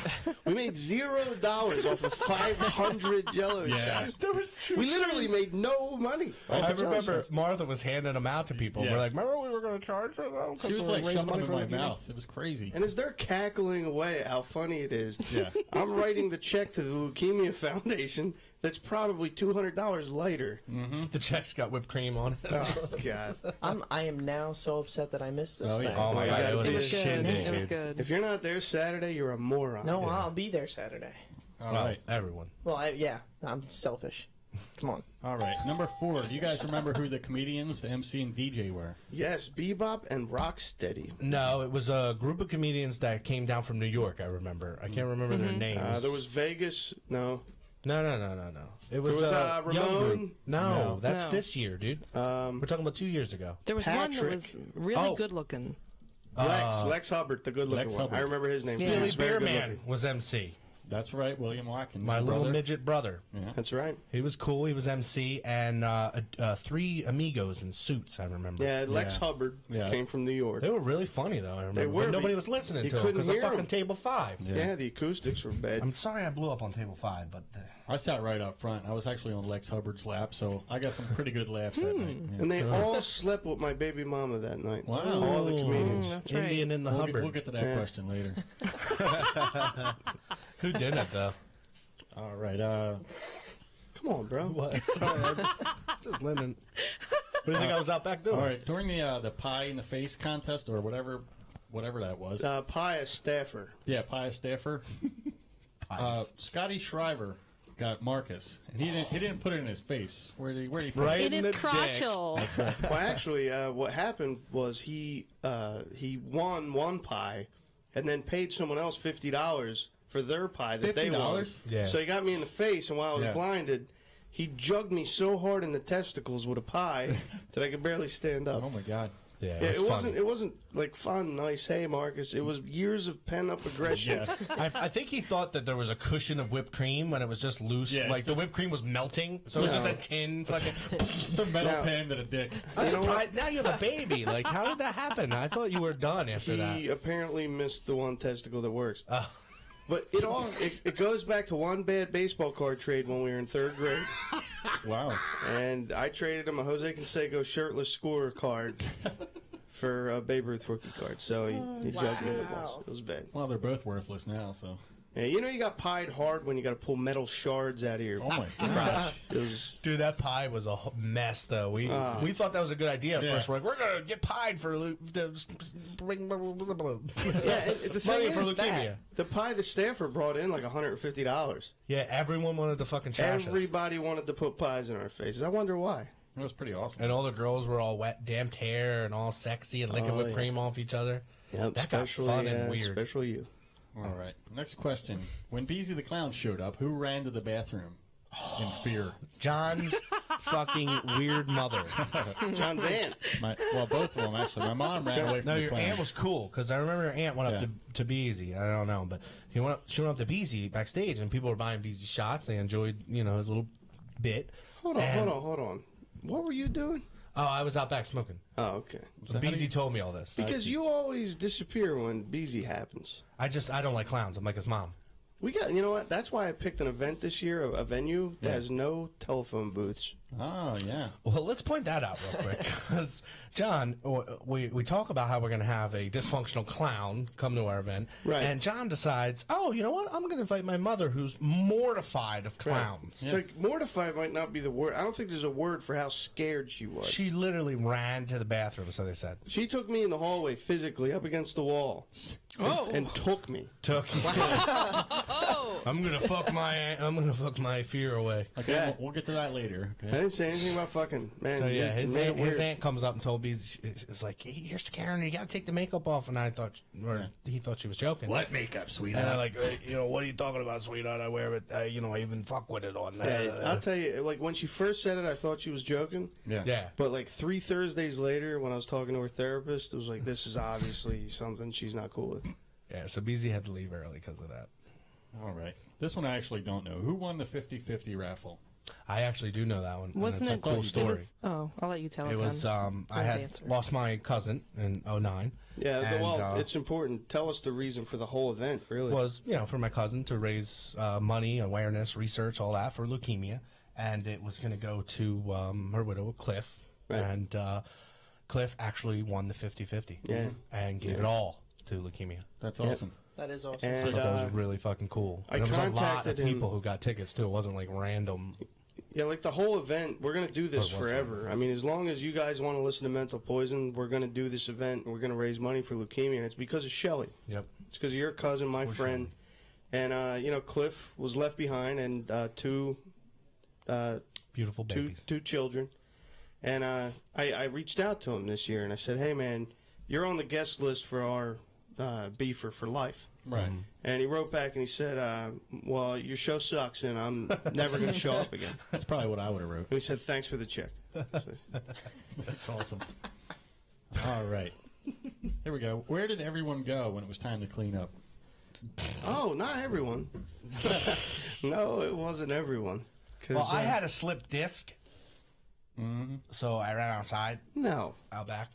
We made $0 off of 500 Jello shots. There was two. We literally made no money. Off I of Jell-O remember shots. Martha was handing them out to people. Yeah. We're like, remember we were going to charge for them? She was like shoving them in my mouth. It was crazy. And as they're cackling away, how funny it is. Yeah. I'm writing the check to the Leukemia Foundation. That's probably $200 lighter. The check's got whipped cream on it. Oh God! I am now so upset that I missed this Oh, thing. yeah. Oh my You God, gotta it was do a It was good. shindig, It was dude. good. If you're not there Saturday, you're a moron. No, I'll be there Saturday. All Well, right. everyone. Well, I'm selfish. Come on. All right. Number 4. Do you guys remember who the comedians, the MC, and DJ were? Yes, Bebop and Rocksteady. No, it was a group of comedians that came down from New York, I remember. I can't remember their names. There was Vegas. No. No. It was, was, Young Ramon? Group. No, that's No. this year, dude. We're talking about 2 years ago. There was one that Patrick. was really Oh. good looking. Lex Hubbard, the good-looking Lex one. Hubbard. I remember his name. Yeah. He Billy was very Bearman good-looking. was MC. That's right. William Watkins. My his little brother. midget brother. That's right. He was cool. He was MC, and 3 amigos in suits, I remember. Yeah, Lex Yeah. Hubbard Yeah. came from New York. They were really funny, though, I remember. They were, But nobody but was listening you to them couldn't because of hear fucking 'em. Table 5. Yeah, the acoustics were bad. I'm sorry I blew up on Table 5, but... I sat right up front. I was actually on Lex Hubbard's lap, so I got some pretty good laughs that night. Yeah. And they all slept with my baby mama that night. Wow. All the comedians. That's right. Indian in the We'll Hubbard. get to that Yeah. question later. Who didn't, though? All right. Come on, bro. What? Sorry, just Lennon. What do you think I was out back doing? All right. During the pie in the face contest or whatever that was. Pius Staffer. Yeah, Pius Staffer. Scotty Shriver got Marcus, and he didn't put it in his face. Where did he put Right In his the dick. crotchel. Well, actually, what happened was he won one pie, and then paid someone else $50 for their pie that they won. $50? Yeah. So he got me in the face, and while I was Yeah. blinded, he jugged me so hard in the testicles with a pie that I could barely stand up. Oh my God. Yeah, Yeah, it was funny. It wasn't like fun, nice. Hey, Marcus. It was years of pent up aggression. Yeah. I think he thought that there was a cushion of whipped cream when it was just loose. Yeah, like it's the just- whipped cream was melting, so it was just a tin. Fucking. It's a metal Now- pan to the dick. I'm You know surprised. Now you have a baby. Like, how did that happen? I thought you were done after that. He apparently missed the one testicle that works. Oh. But it goes back to one bad baseball card trade when we were in 3rd grade. Wow. And I traded him a Jose Canseco shirtless scorer card for a Babe Ruth rookie card. So he jugged me. It was bad. Well, they're both worthless now, so. Yeah, you know you got pied hard when you got to pull metal shards out of your Oh my gosh. It was Dude, that pie was a mess, though. We thought that was a good idea at Yeah. first. We're like, we're gonna get pied for yeah. money The thing for is, leukemia. the pie the staffer brought in like $150. Yeah, everyone wanted to fucking trash us. Everybody wanted to put pies in our faces. I wonder why. That was pretty awesome. And all the girls were all wet, damped hair, and all sexy and licking whipped yeah. cream off each other. Yep, That got fun and weird. Especially you. All right. Next question. When Beezy the Clown showed up, who ran to the bathroom in fear? John's fucking weird mother. John's aunt. Well, both of them, actually. My mom ran away from No, the your clown. aunt was cool because I remember your aunt went up Yeah. to Beezy. I don't know, but she went up to Beezy backstage, and people were buying Beezy shots. They enjoyed, his little bit. Hold on. What were you doing? Oh, I was out back smoking. Oh, okay. So Beezy told me all this. Because you always disappear when Beezy happens. I don't like clowns. I'm like his mom. We got, you know what? That's why I picked an event this year, a venue that has no telephone booths. Oh, yeah. Well, let's point that out real quick. Because, John, we talk about how we're going to have a dysfunctional clown come to our event. Right. And John decides, oh, you know what? I'm going to invite my mother who's mortified of clowns. Yeah. Like, mortified might not be the word. I don't think there's a word for how scared she was. She literally ran to the bathroom, so they said. She took me in the hallway physically up against the wall. And took me. I'm gonna fuck my fear away. Okay, Yeah. we'll get to that later. I Okay. didn't say anything about fucking, man. So yeah, you his made it aunt, weird. his aunt comes up and told me, it's like, hey, you're scaring her. You gotta take the makeup off. And I thought, or he thought she was joking. What makeup, And sweetheart? I'm like, what are you talking about, sweetheart? I wear it. I even fuck with it on. Yeah, I'll tell you, like, when she first said it, I thought she was joking. Yeah. Yeah. But, like, 3 Thursdays later, when I was talking to her therapist, it was like, this is obviously something she's not cool with. Yeah. So BZ had to leave early because of that. All right. This one I actually don't know. Who won the 50-50 raffle? I actually do know that one. and Wasn't it's it a cool it story? was- oh, I'll let you tell it. It was John. I Or had answer. lost my cousin in 2009. Yeah, And, well, it's important. Tell us the reason for the whole event, really. was for my cousin to raise money, awareness, research, all that for leukemia, and it was going to go to her widow Cliff, Right. and Cliff actually won the 50-50 Yeah. and gave it all to leukemia. That's awesome. That is awesome. I And thought that was really fucking cool. I And there was a lot of contacted him. people who got tickets too. It wasn't like random. yeah, like the whole event, we're going to do this Oh, it was forever. I mean, as long as you guys want to listen to Mental Poison, we're going to do this event, and we're going to raise money for leukemia, and it's because of Shelly. Yep. It's because of your cousin, my friend. And, Cliff was left behind, and two Beautiful babies. two children. And I reached out to him this year, and I said, hey, man, you're on the guest list for our Beefer for life. Right. And he wrote back and he said, well, your show sucks, and I'm never going to show up again. That's probably what I would have wrote. And he said, thanks for the check. That's awesome. All right. Here we go. Where did everyone go when it was time to clean up? Oh, not everyone. No, it wasn't everyone. 'Cause, Well, I had a slip disc, so I ran outside, No. out back.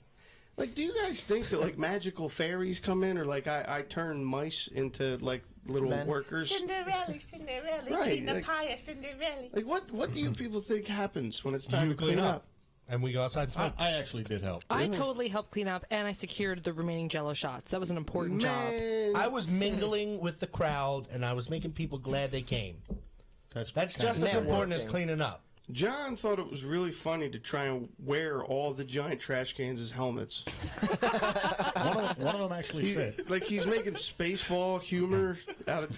Like, do you guys think that, like, magical fairies come in? Or, like, I turn mice into, like, little Ben? workers? Cinderella, Right, King the like- pie of Cinderella. Like, what do you people think happens when it's time You to clean up? and we go outside and smoke. I actually did help. I totally helped clean up, and I secured the remaining Jello shots. That was an important job. Man. I was mingling with the crowd, and I was making people glad they came. That's just as important as Networking. cleaning up. John thought it was really funny to try and wear all the giant trash cans as helmets. One of them actually fit. Like, he's making Spaceball humor out of...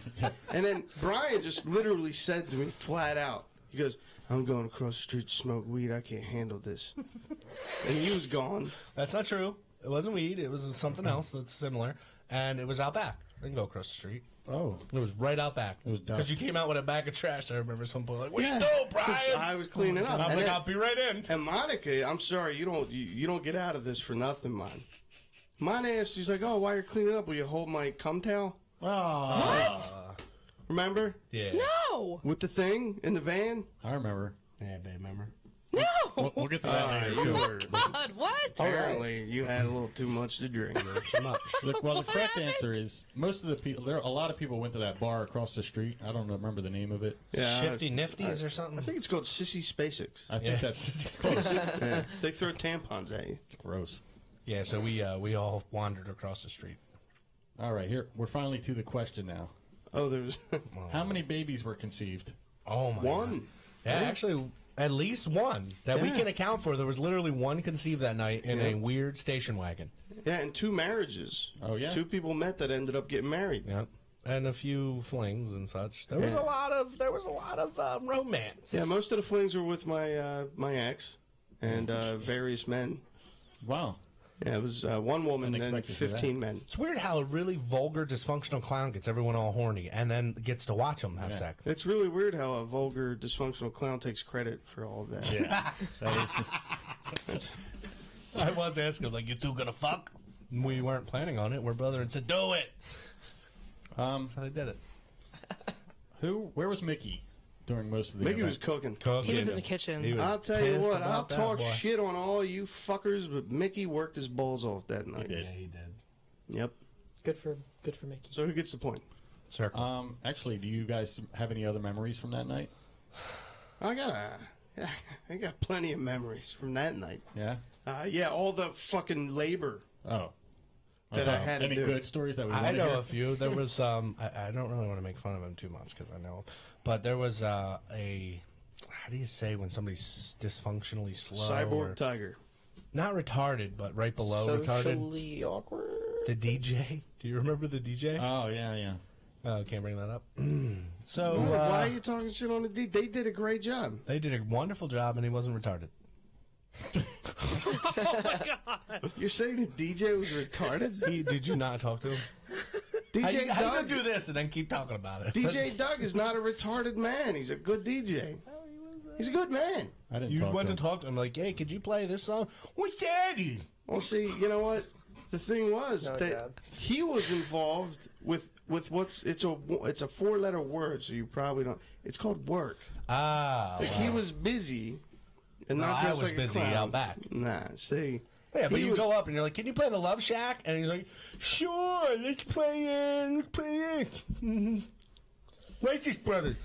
And then Brian just literally said to me flat out, he goes, I'm going across the street to smoke weed. I can't handle this. And he was gone. That's not true. It wasn't weed. It was something else that's similar, and it was out back. I didn't go across the street. Oh, It was right out back. It was because dusk. you came out with a bag of trash. I remember some point like, "What Yeah, you doing, 'cause Brian?" I was cleaning up. And I'm And like, then- "I'll be right in." And Monica, I'm sorry, you don't get out of this for nothing, man. Mine asked, she's like, "Oh, while you're cleaning up, will you hold my cum towel?" What? Remember Yeah. No. with the thing in the van? I remember. Yeah, babe, remember? No. We'll get to that later. You too. were, God, what? apparently, you had a little too much to drink. Too much. Look, well, the correct answer is most of the people. A lot of people went to that bar across the street. I don't remember the name of it. Yeah, Shifty Nifties or something? I think it's called Sissy SpaceX. I think Yeah. that's close. Yeah, they throw tampons at you. It's gross. Yeah, so we all wandered across the street. All right, here we're finally to the question now. Oh, there was How many babies were conceived? Oh, my God. one. Yeah, actually, at least one that we Yeah. can account for. There was literally one conceived that night in a Yeah. weird station wagon. Yeah, and 2 marriages. Oh, yeah? 2 people met that ended up getting married. Yep. And a few flings and such. There was Yeah. a lot of romance. Yeah, most of the flings were with my my ex and various men. Wow. Yeah, it was one woman Didn't and expect to see 15 men. It's weird how a really vulgar, dysfunctional clown gets everyone all horny and then gets to watch them have sex. It's really weird how a vulgar, dysfunctional clown takes credit for all of that. Yeah. That is, I was asking him, like, you two gonna fuck? We weren't planning on it. We're brother and said, do it. So they did it. where was Mickey during most of the Mickey event? was cooking. He was in the kitchen. He was I'll tell you pissed what, I'll about that, talk boy. shit on all you fuckers, but Mickey worked his balls off that night. did. Yeah, he did. Yep. Good for Mickey. So who gets the point? Circle. Actually, do you guys have any other memories from that night? I got plenty of memories from that night. Yeah. Yeah, all the fucking labor. Oh. That I had to any do. good stories that we I want to know hear? a few. There was I don't really want to make fun of him too much because I know him. But there was a how do you say when somebody's dysfunctionally slow? Cyborg or- Tiger. Not retarded, but right below retarded. Socially awkward. The DJ. Do you remember the DJ? Oh yeah, yeah. Oh, can't bring that up. So Why are you talking shit on the D? They did a great job. they did a wonderful job, and he wasn't retarded. You're saying the DJ was retarded? Did you not talk to him? DJ how you Doug. gonna do this and then keep talking about it? DJ Doug is not a retarded man. He's a good DJ. He's a good man. I didn't You talk went to to him. talk to him like, hey, could you play this song? What's daddy? Well, see, you know what? The thing was Oh, that God. he was involved with what's it's a 4-letter word, so you probably don't. It's called work. Ah, Like, he was busy, and No, not I just was like busy a clown. out back. Nah, see. yeah, but he you was- go up and you're like, can you play the Love Shack? And he's like, sure, let's play it. Righteous Brothers.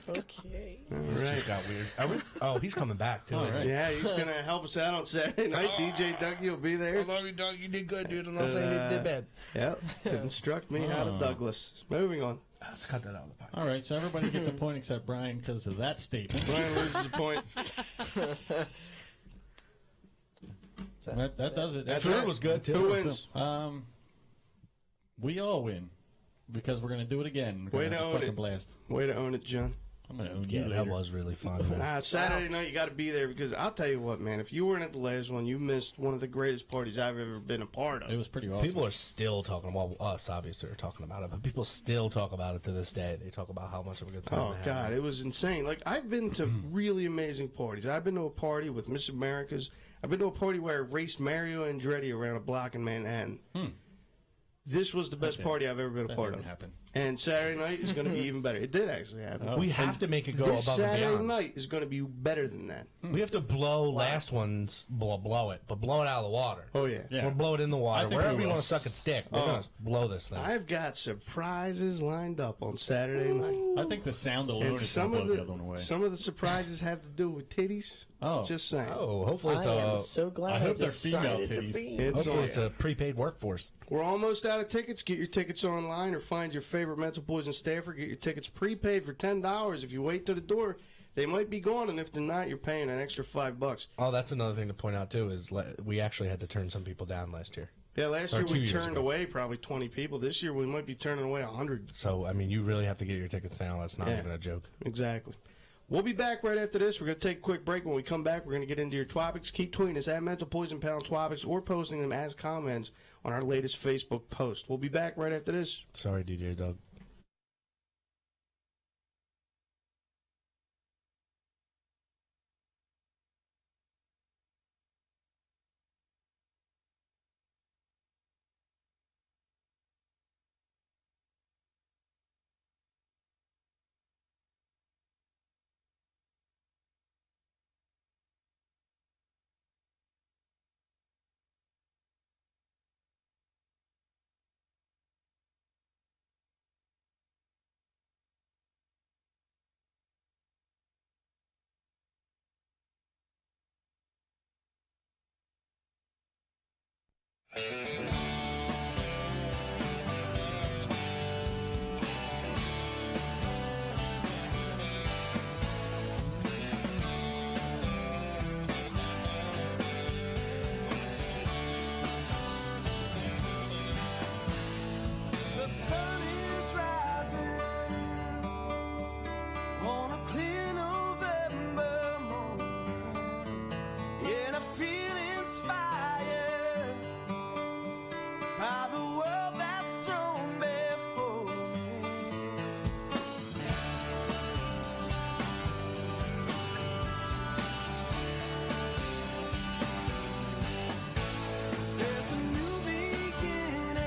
Okay. This just got weird. Are we? Oh, he's coming back too. All right. Yeah, he's gonna help us out on Saturday night. DJ Dougie will be there. love you, Doug. You did good, dude. I'm not saying you did bad. Yep, instruct me how to Oh. Douglas. Moving on. Let's cut that out of the podcast. All right, so everybody gets a point except Brian because of that statement. Brian loses a point. That does it. That's Food it. was good too. Who wins? We all win because we're gonna do it again. We're Way gonna to have a own fucking it. blast. Way to own it, John. I'm gonna own Yeah, you that later. was really fun. Saturday night, you got to be there because I'll tell you what, man. If you weren't at the last one, you missed one of the greatest parties I've ever been a part of. It was pretty awesome. People are still talking. Well, us obviously are talking about it, but people still talk about it to this day. They talk about how much of a good time. Oh they had. God, it was insane. Like I've been to really amazing parties. I've been to a party with Miss Americas. I've been to a party where I raced Mario Andretti around a block in Manhattan. This was the best didn't- party I've ever been a that part didn't of. happen. And Saturday night is going to be even better. It did actually happen. We have to make it go This above and Saturday beyond. night is going to be better than that. We have to blow last one's blow it, but blow it out of the water. Oh yeah. Yeah. Or blow it in the I water. think Wherever we you will. want to suck its dick, we're gonna blow this thing. I've got surprises lined up on Saturday night. I think the sound alone And is some gonna of blow the other one away. some of the surprises have to do with titties. Oh. Just saying. Oh, hopefully it's I am a so glad I hope they're female decided to titties. be. It's hopefully on. it's a prepaid workforce. We're almost out of tickets. Get your tickets online or find your favorite Mental Poison staffer. Get your tickets prepaid for $10. If you wait to the door, they might be gone, and if they're not, you're paying an extra $5. Oh, that's another thing to point out too is we actually had to turn some people down last year. Yeah, last Or year 2 we years turned ago. away probably 20 people. This year we might be turning away 100. So I mean, you really have to get your tickets now. That's not Yeah. even a joke. Exactly. We'll be back right after this. We're going to take a quick break. When we come back, we're going to get into your topics. Keep tweeting us at Mental Poison Pound topics or posting them as comments on our latest Facebook post. We'll be back right after this. Sorry, DJ Doug. The sun is rising on a clear November morning, and I feel inspired by the world that's thrown before me. There's a new beginning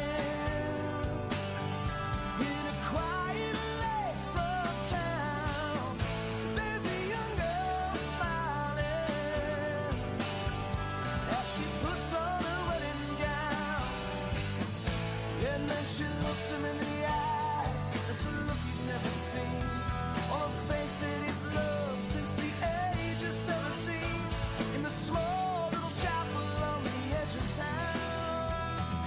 in a quiet lakefront town. There's a young girl smiling as she puts on her wedding gown. And then she looks him in the eye. It's a look he's never seen on a face that he's loved since the age of 17. In the small little chapel on the edge of town,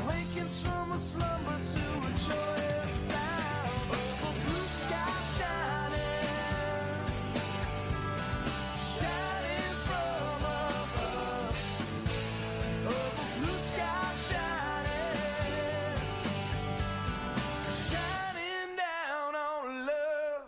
awakens from a slumber to a joyous sound of a blue sky shining, shining from above, of a blue sky shining, shining down on love.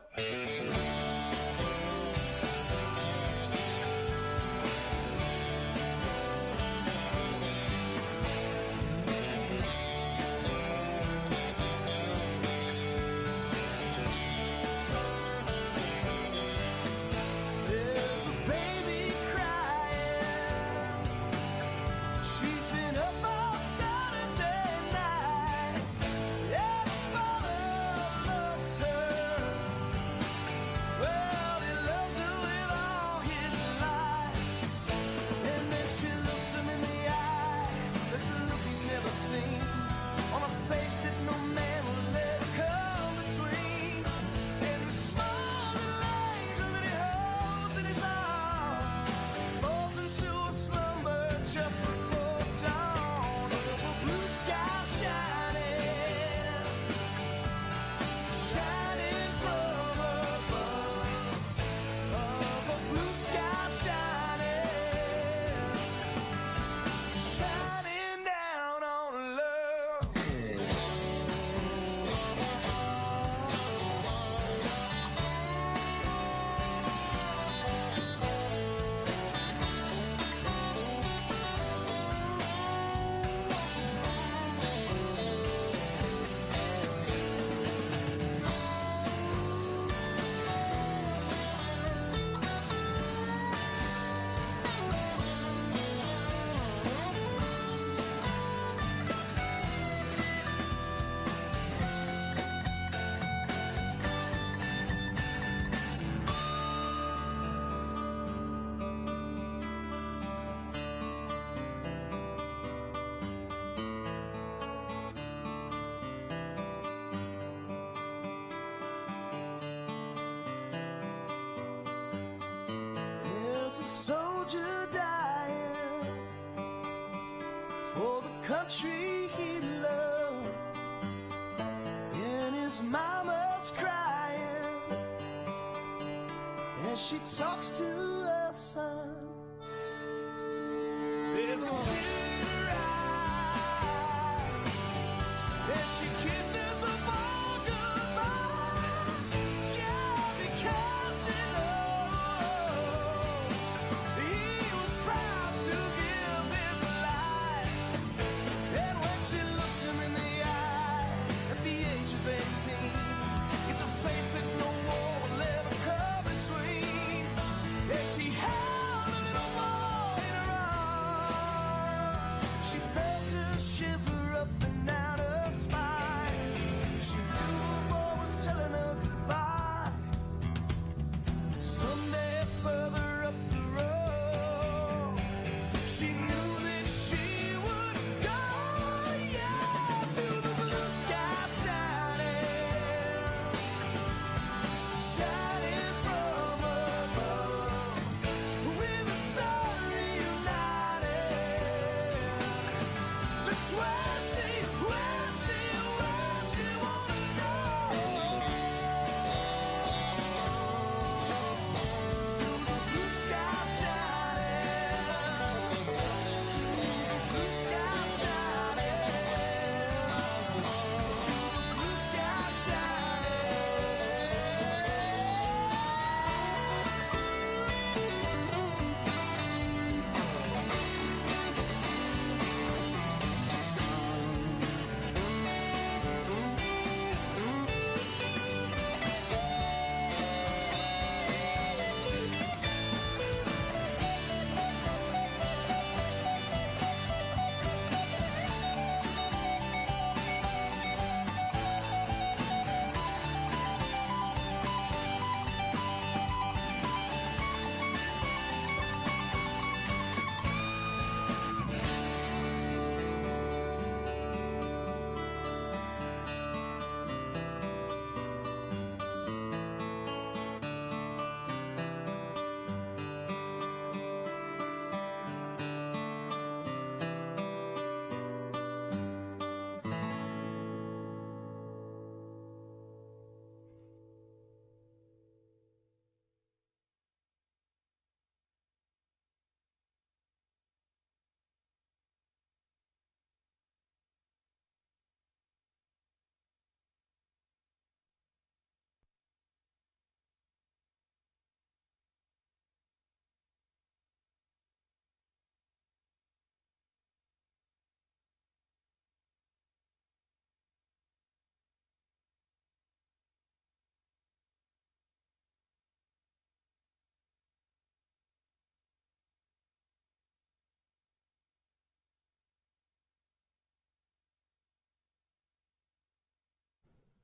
There's a baby crying. She's been up all Saturday night. And her father loves her. Well, he loves her with all his life. And then she looks him in the eye. That's a look he's never seen on a face that no man will let come between. And the small little angel that he holds in his arms falls into a slumber just before dawn of a blue sky shining, shining from above, of a blue sky shining, shining down on love. There's a soldier dying for the country he loved, and his mama's crying as she talks to her son. There's a tear in her eye as she kisses her boy goodbye. Yeah, because she loves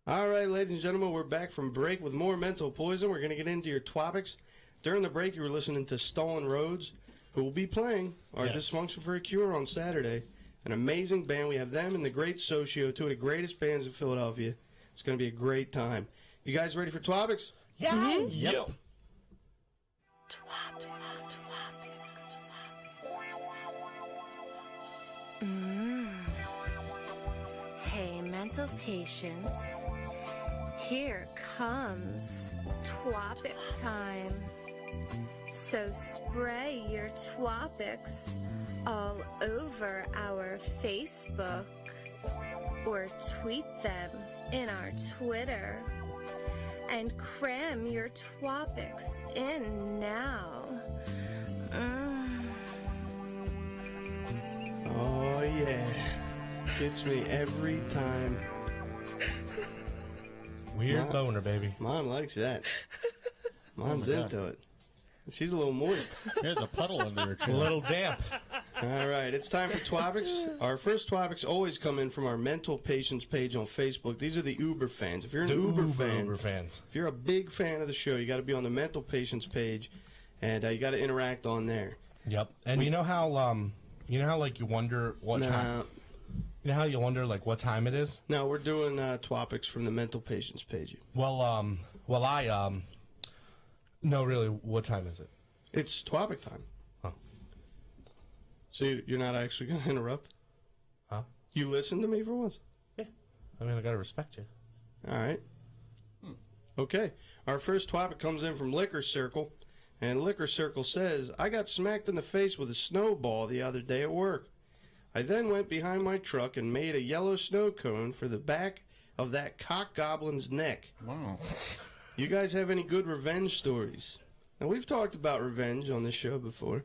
All right, ladies and gentlemen, we're back from break with more Mental Poison. We're going to get into your topics. During the break, you were listening to Stolen Roads, who will be playing our Dysfunction for a Cure on Saturday. An amazing band. We have them and the Great Socio, two of the greatest bands in Philadelphia. It's going to be a great time. You guys ready for topics? Yeah. Mm-hmm. Yep. Hey, mental patients. Here comes Twopic time. So spray your Twopics all over our Facebook or tweet them in our Twitter and cram your Twopics in now. Oh, yeah. Gets me every time. Weird boner, baby. Mom likes that. Mom's my God. into it. She's a little moist. There's a puddle under her A chin. little damp. All right, it's time for Twopics. Our first Twopics always come in from our Mental Patients page on Facebook. These are the Uber fans. If you're an Uber fans. if you're a big fan of the show, you got to be on the Mental Patients page, and you got to interact on there. Yep. And you know how like you wonder what time. You know how you wonder like what time it is? No, we're doing Twopics from the Mental Patients page. Well, no, really, what time is it? It's Twopic time. Oh. So you're not actually going to interrupt? Huh? You listen to me for once? Yeah. I mean, I gotta respect you. All right. Okay. Our first topic comes in from Liquor Circle. And Liquor Circle says, I got smacked in the face with a snowball the other day at work. I then went behind my truck and made a yellow snow cone for the back of that cock goblin's neck. Wow. You guys have any good revenge stories? Now, we've talked about revenge on this show before.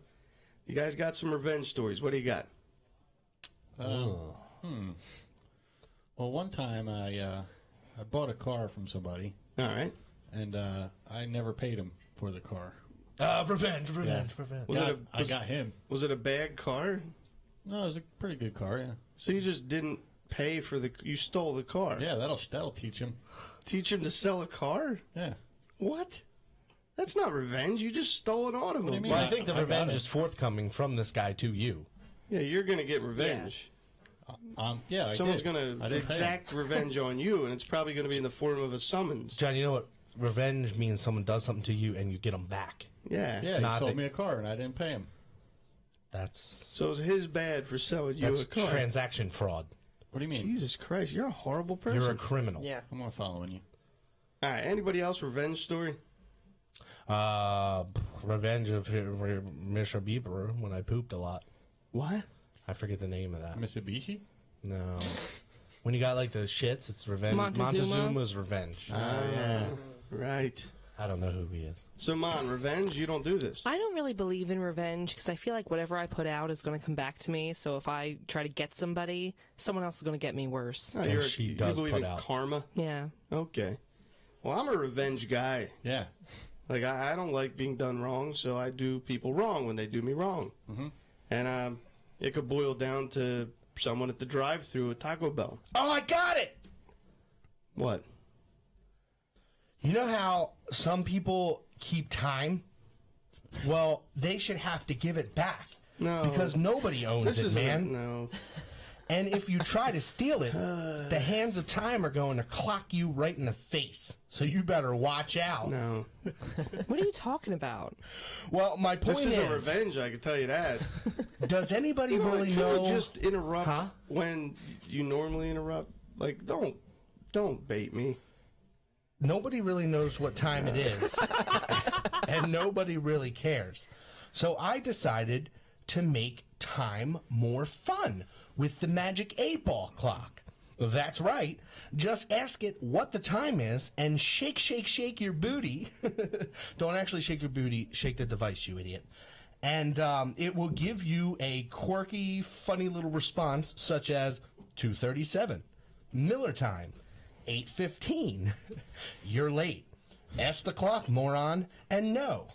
You guys got some revenge stories. What do you got? Well, one time I bought a car from somebody. All right. And I never paid him for the car. Revenge. I got him. Was it a bad car? No, it was a pretty good car, yeah. So you just didn't pay for you stole the car? Yeah, that'll teach him. Teach him to sell a car? Yeah. What? That's not revenge. You just stole an automobile. mean? Well, I think the I got revenge it. is forthcoming from this guy to you. Yeah, you're going to get revenge. Yeah, Someone's I going to did pay exact revenge on you, and it's probably going to be in the form of a summons. John, you know what revenge means? Someone does something to you and you get them back. Yeah. Yeah, he Not sold that- me a car and I didn't pay him. That's So it's his bad for selling you that's a car. transaction fraud. What do you mean? Jesus Christ, you're a horrible person. You're a criminal. Yeah. I'm not following you. All right, anybody else revenge story? Revenge of Mr. Bieber when I pooped a lot. What? I forget the name of that. Mitsubishi? No. When you got like the shits, it's revenge. Montezuma? Montezuma's revenge. Yeah. Right. I don't know who he is. So, Mon, revenge, you don't do this. I don't really believe in revenge because I feel like whatever I put out is going to come back to me. So if I try to get somebody, someone else is going to get me worse. Oh, And she you does believe put in out. karma? Yeah. Okay. Well, I'm a revenge guy. Yeah. Like, I don't like being done wrong, so I do people wrong when they do me wrong. Mm-hmm. And it could boil down to someone at the drive-thru at Taco Bell. Oh, I got it! What? You know how some people keep time? Well, they should have to give it back. No. Because nobody owns This it, is man. No. And if you try to steal it, the hands of time are going to clock you right in the face. So you better watch out. No. What are you talking about? Well, my point This is a revenge, I can tell you that. Does anybody really can know? you just interrupt Huh? when you normally interrupt? Like, don't bait me. Nobody really knows what time it is. And nobody really cares. So I decided to make time more fun with the magic 8-ball clock. That's right. Just ask it what the time is and shake, shake, shake your booty. Don't actually shake your booty. Shake the device, you idiot. And it will give you a quirky, funny little response such as 2:37, Miller time, 8:15. You're late. Ask the clock, moron, and no.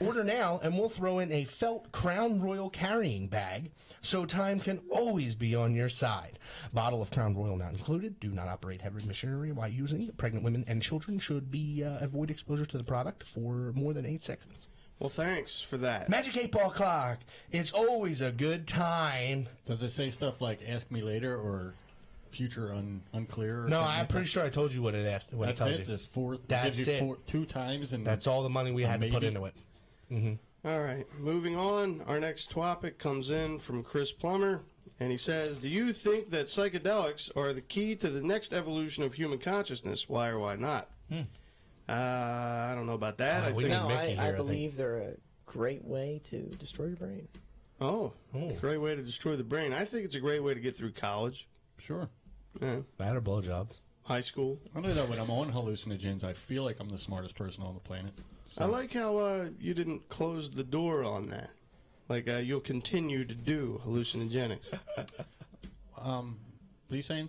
Order now, and we'll throw in a felt Crown Royal carrying bag, so time can always be on your side. Bottle of Crown Royal not included. Do not operate heavy machinery while using. Pregnant women and children should be avoid exposure to the product for more than 8 seconds. Well, thanks for that. Magic 8-Ball Clock. It's always a good time. Does it say stuff like "Ask me later" or "future unclear"? Or No, something I'm like pretty that? sure I told you what it asked. What That's it tells it. you. Just four. That's gives you it. 2 times, and That's all the money we had to put maybe. into it. All right, moving on. Our next topic comes in from Chris Plummer, and he says, "Do you think that psychedelics are the key to the next evolution of human consciousness? Why or why not?" I don't know about that. I we think. need No, Mickey I here, I think. believe they're a great way to destroy your brain. Oh, great way to destroy the brain. I think it's a great way to get through college, Sure. yeah, That or blowjobs. high school. I know that when I'm on hallucinogens, I feel like I'm the smartest person on the planet. So, I like how you didn't close the door on that. Like you'll continue to do hallucinogenics. what are you saying?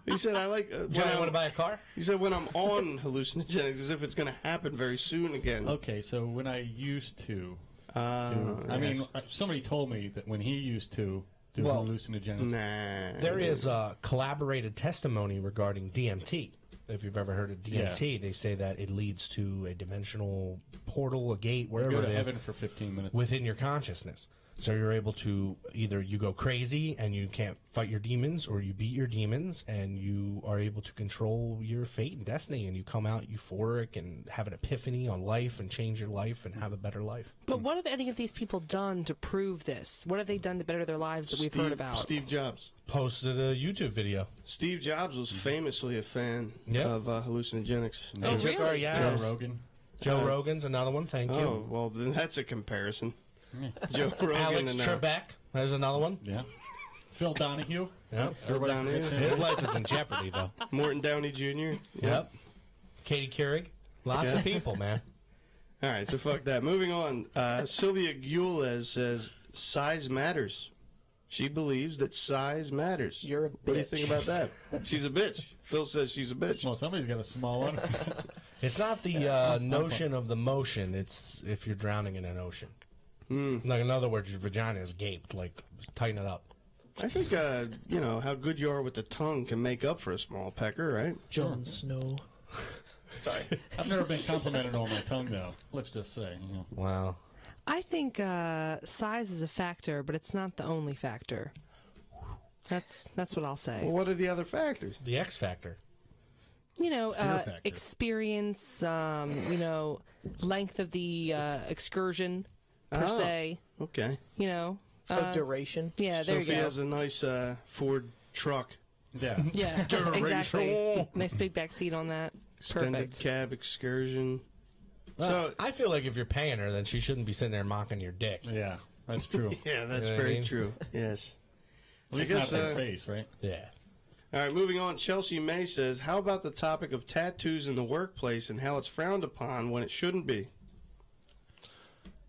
He said, "I like." When Johnny, I'm- want to buy a car? He said, "When I'm on hallucinogenics, as if it's going to happen very soon again." Okay, so when I used to, I yes. mean, somebody told me that when he used to do Well, hallucinogens. Nah. There is collaborated testimony regarding DMT. If you've ever heard of DMT, they say that it leads to a dimensional portal, a gate, Go wherever to it is, heaven for 15 minutes. within your consciousness. So you're able to either you go crazy and you can't fight your demons, or you beat your demons and you are able to control your fate and destiny, and you come out euphoric and have an epiphany on life and change your life and have a better life. But what have any of these people done to prove this? What have they done to better their lives that we've heard about? Steve Jobs. Posted a YouTube video. Steve Jobs was famousy a fan Yeah. of hallucinogenics. Oh, Took our- really? yeah. Joe Rogan. Joe Rogan's another one. Thank you. Oh, well, then that's a comparison. Joe Rogan Alex and Trebek. There's another one. Yeah. Phil Donahue. Yep. Everybody Donahue. forgets him. His life is in jeopardy, though. Morton Downey Jr. Yep. Katie Couric. Lots of people, man. All right, so fuck that. Moving on. Sylvia Gules says, "Size matters." She believes that size matters. You're a What do you bitch. think about that? She's a bitch. Phil says she's a bitch. Well, somebody's got a small one. It's not the notion of the motion. It's if you're drowning in an ocean. Like, in other words, your vagina is gaped. Like, tighten it up. I think, you know, how good you are with the tongue can make up for a small pecker, right? Jon Snow. Sorry. I've never been complimented on my tongue, though. Let's just say. You know. Wow. I think size is a factor, but it's not the only factor. That's what I'll say. Well, what are the other factors? The X Factor. You know, factor. experience, you know, length of the excursion per Oh. se. Okay. You know, Duration. yeah, there Sophie you go. has a nice Ford truck. Yeah. Yeah, exactly. Nice big back seat on that. Extended Perfect. cab excursion. So I feel like if you're paying her, then she shouldn't be sitting there mocking your dick. Yeah, that's true. Yeah, that's You know what I very mean? true. Yes. At least guess, not their face, right? Yeah. All right, moving on. Chelsea May says, "How about the topic of tattoos in the workplace and how it's frowned upon when it shouldn't be?"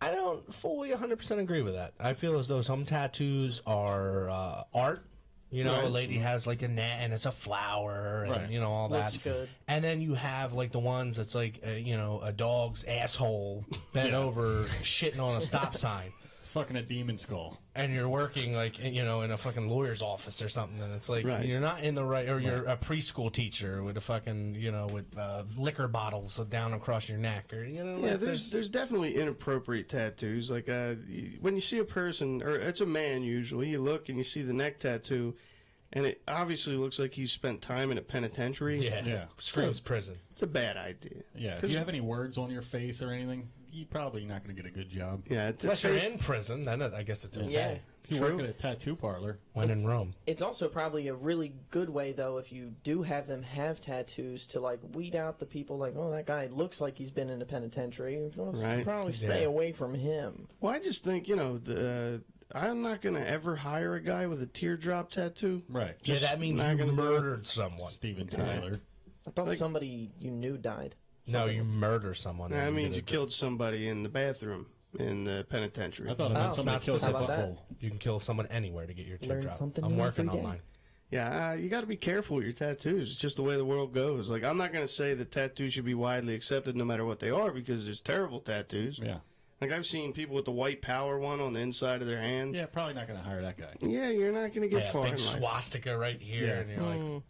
I don't fully 100% agree with that. I feel as though some tattoos are art. You know, Right. a lady has like a net and it's a flower and, Right. you know, all Looks that. good. And then you have like the ones that's like, you know, a dog's asshole bent over shitting on a stop sign. Fucking a demon skull. And you're working like, you know, in a fucking lawyer's office or something. And it's like, Right. you're not in the right, or you're a preschool teacher with a fucking, you know, with liquor bottles down across your neck. Or, you know, Yeah, like there's definitely inappropriate tattoos. Like when you see a person, or it's a man usually, you look and you see the neck tattoo, and it obviously looks like he's spent time in a penitentiary. Yeah. Screams prison. It's a bad idea. Yeah. If you have any words on your face or anything, you're probably not going to get a good job. Yeah, it's Unless you're in prison, then I guess it's okay. Yeah. If you work at a tattoo parlor. When in Rome. It's also probably a really good way, though, if you do have them have tattoos, to like weed out the people like, oh, that guy looks like he's been in a penitentiary. Right. Probably stay Yeah. away from him. Well, I just think, you know, I'm not going to ever hire a guy with a teardrop tattoo. Right. Yeah, that means not you gonna do it. murdered someone. Steven Tyler. I thought Like- somebody you knew died. No, you murder someone. That and means get you a- killed somebody in the bathroom in the penitentiary. I thought it meant Oh, somebody not kills a specific. How about butthole. You can kill someone anywhere to get your Learn teardrop. something I'm new working every on day. mine. Yeah, you got to be careful with your tattoos. It's just the way the world goes. Like, I'm not going to say that tattoos should be widely accepted no matter what they are, because there's terrible tattoos. Yeah. Like, I've seen people with the white power one on the inside of their hand. Yeah, probably not going to hire that guy. Yeah, you're not going to get far big in life. swastika right here, Yeah. and you're like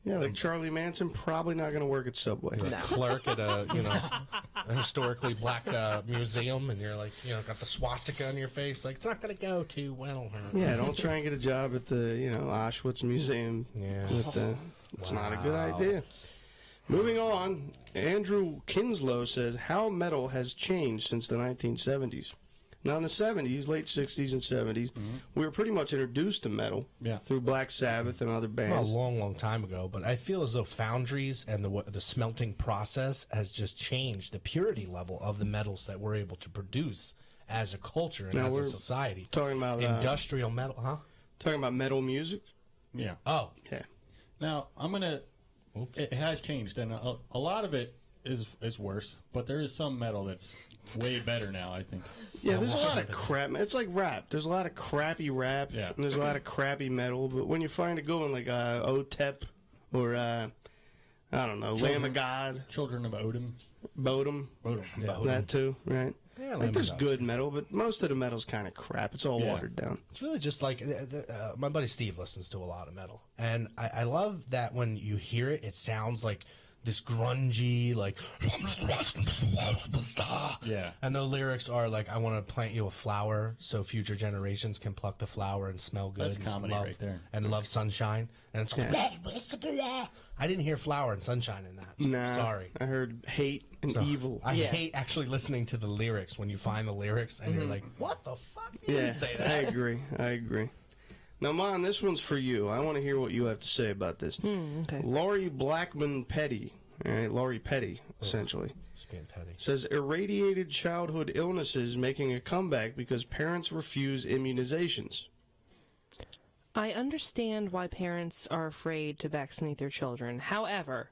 Yeah, like Charlie Manson, probably not going to work at Subway. a clerk at a a historically black museum, and you're like, got the swastika on your face. Like, it's not going to go too well. Yeah, don't try and get a job at the, Auschwitz Museum. Yeah. It's not a good idea. Moving on, Andrew Kinslow says, how metal has changed since the 1970s. Now, in the 70s, late 60s and 70s, we were pretty much introduced to metal through Black Sabbath and other bands. Well, a long, long time ago, but I feel as though foundries and the smelting process has just changed the purity level of the metals that we're able to produce as a culture and Now as a we're society. Talking about industrial metal, huh? Talking about metal music? Yeah. Oh. Yeah. Now, it has changed, and a lot of it is worse, but there is some metal that's way better now, I think. Yeah, there's a lot of crap. It's like rap. There's a lot of crappy rap, and there's a lot of crappy metal. But when you find it going like OTEP or, I don't know, Lamb of God. Children of Odin. Bodum. Yeah. That too, right? Yeah, like there's good metal, but most of the metal's kind of crap. It's all watered down. It's really just like my buddy Steve listens to a lot of metal, and I love that when you hear it, it sounds like this grungy, like, yeah. And the lyrics are like, I want to plant you a flower so future generations can pluck the flower and smell good. That's and comedy love, right there. And love sunshine. And it's I didn't hear flower and sunshine in that. Nah, Sorry. I heard hate and evil. I hate actually listening to the lyrics when you find the lyrics and you're like, what the fuck? You didn't say that. I agree. Now, Mon, this one's for you. I want to hear what you have to say about this. Okay. Laurie Blackman Petty, Laurie Petty, essentially, Just being petty. says irradiated childhood illnesses making a comeback because parents refuse immunizations. I understand why parents are afraid to vaccinate their children. However,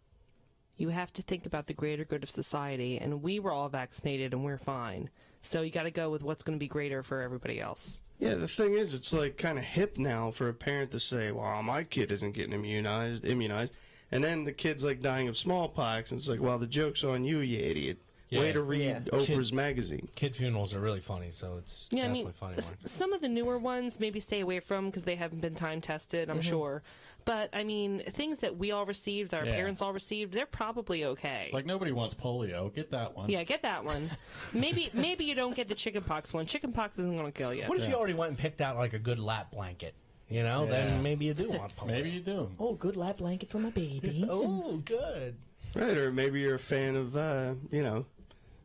you have to think about the greater good of society, and we were all vaccinated and we're fine. So you got to go with what's going to be greater for everybody else. Yeah, the thing is, it's like kind of hip now for a parent to say, well, my kid isn't getting immunized. And then the kid's like dying of smallpox, and it's like, well, the joke's on you, you idiot. Way to read Oprah's magazine. Kid funerals are really funny, so it's definitely funny. Some of the newer ones maybe stay away from because they haven't been time tested, I'm sure. But, I mean, things that we all received, that our parents all received, they're probably okay. Like, nobody wants polio. Get that one. Yeah, get that one. Maybe you don't get the chickenpox one. Chickenpox isn't going to kill you. What if you already went and picked out like a good lap blanket? You know, then maybe you do want polio. Maybe you do. Oh, good lap blanket for my baby. Oh, good. Right, or maybe you're a fan of,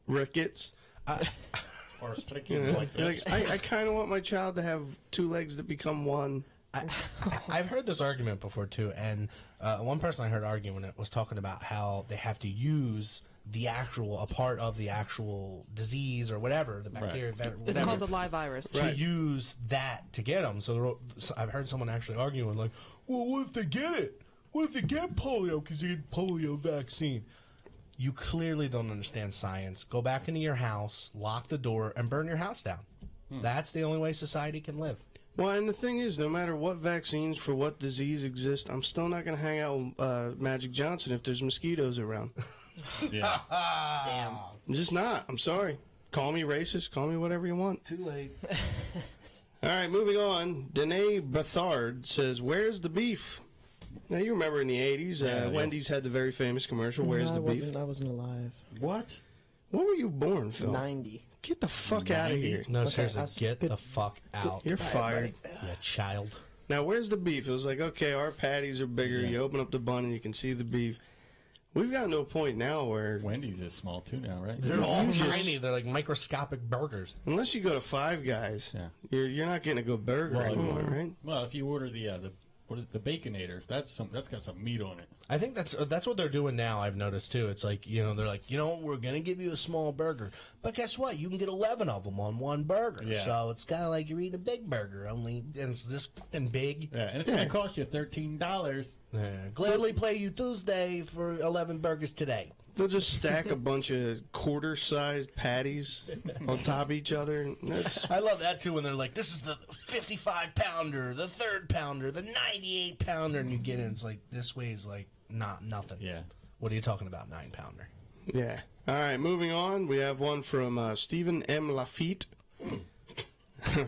rickets. Or speaking like this. I kind of want my child to have two legs that become one. I've heard this argument before too, and one person I heard arguing it was talking about how they have to use a part of the actual disease or whatever, the bacteria, whatever, It's called the live virus. to use that to get them. So I've heard someone actually arguing like, well, what if they get it? What if they get polio because they get polio vaccine? You clearly don't understand science. Go back into your house, lock the door, and burn your house down. That's the only way society can live. Well, and the thing is, no matter what vaccines for what disease exist, I'm still not going to hang out with Magic Johnson if there's mosquitoes around. Yeah. Damn. I'm just not. I'm sorry. Call me racist. Call me whatever you want. Too late. All right, moving on. Danae Bethard says, where's the beef? Now, you remember in the 80s, Wendy's had the very famous commercial, Where's the Beef? I wasn't alive. What? When were you born, Phil? 90. Get the fuck out of here. No, Okay, seriously, get the fuck out. You're fired. You child. Now, where's the beef? It was like, okay, our patties are bigger. You open up the bun and you can see the beef. We've gotten to a point now where Wendy's is small too now, right? They're all tiny. They're like microscopic burgers. unless you go to Five Guys, you're not getting a good burger anymore, right? Well, if you order the what is it, the Baconator, that's got some meat on it. I think that's what they're doing now. I've noticed too. It's like, they're like, we're gonna give you a small burger, but guess what? You can get 11 of them on one burger. Yeah. So it's kind of like you're eating a big burger, only it's this fucking big. Yeah, and it's gonna cost you $13. Yeah. Gladly play you Tuesday for 11 burgers today. They'll just stack a bunch of quarter-sized patties on top of each other. And that's I love that too when they're like, this is the 55-pounder, the 3rd-pounder, the 98-pounder, and you get in, it's like, this weighs like nothing. Yeah. What are you talking about, 9-pounder? yeah. All right, moving on. We have one from Stephen M. Lafitte.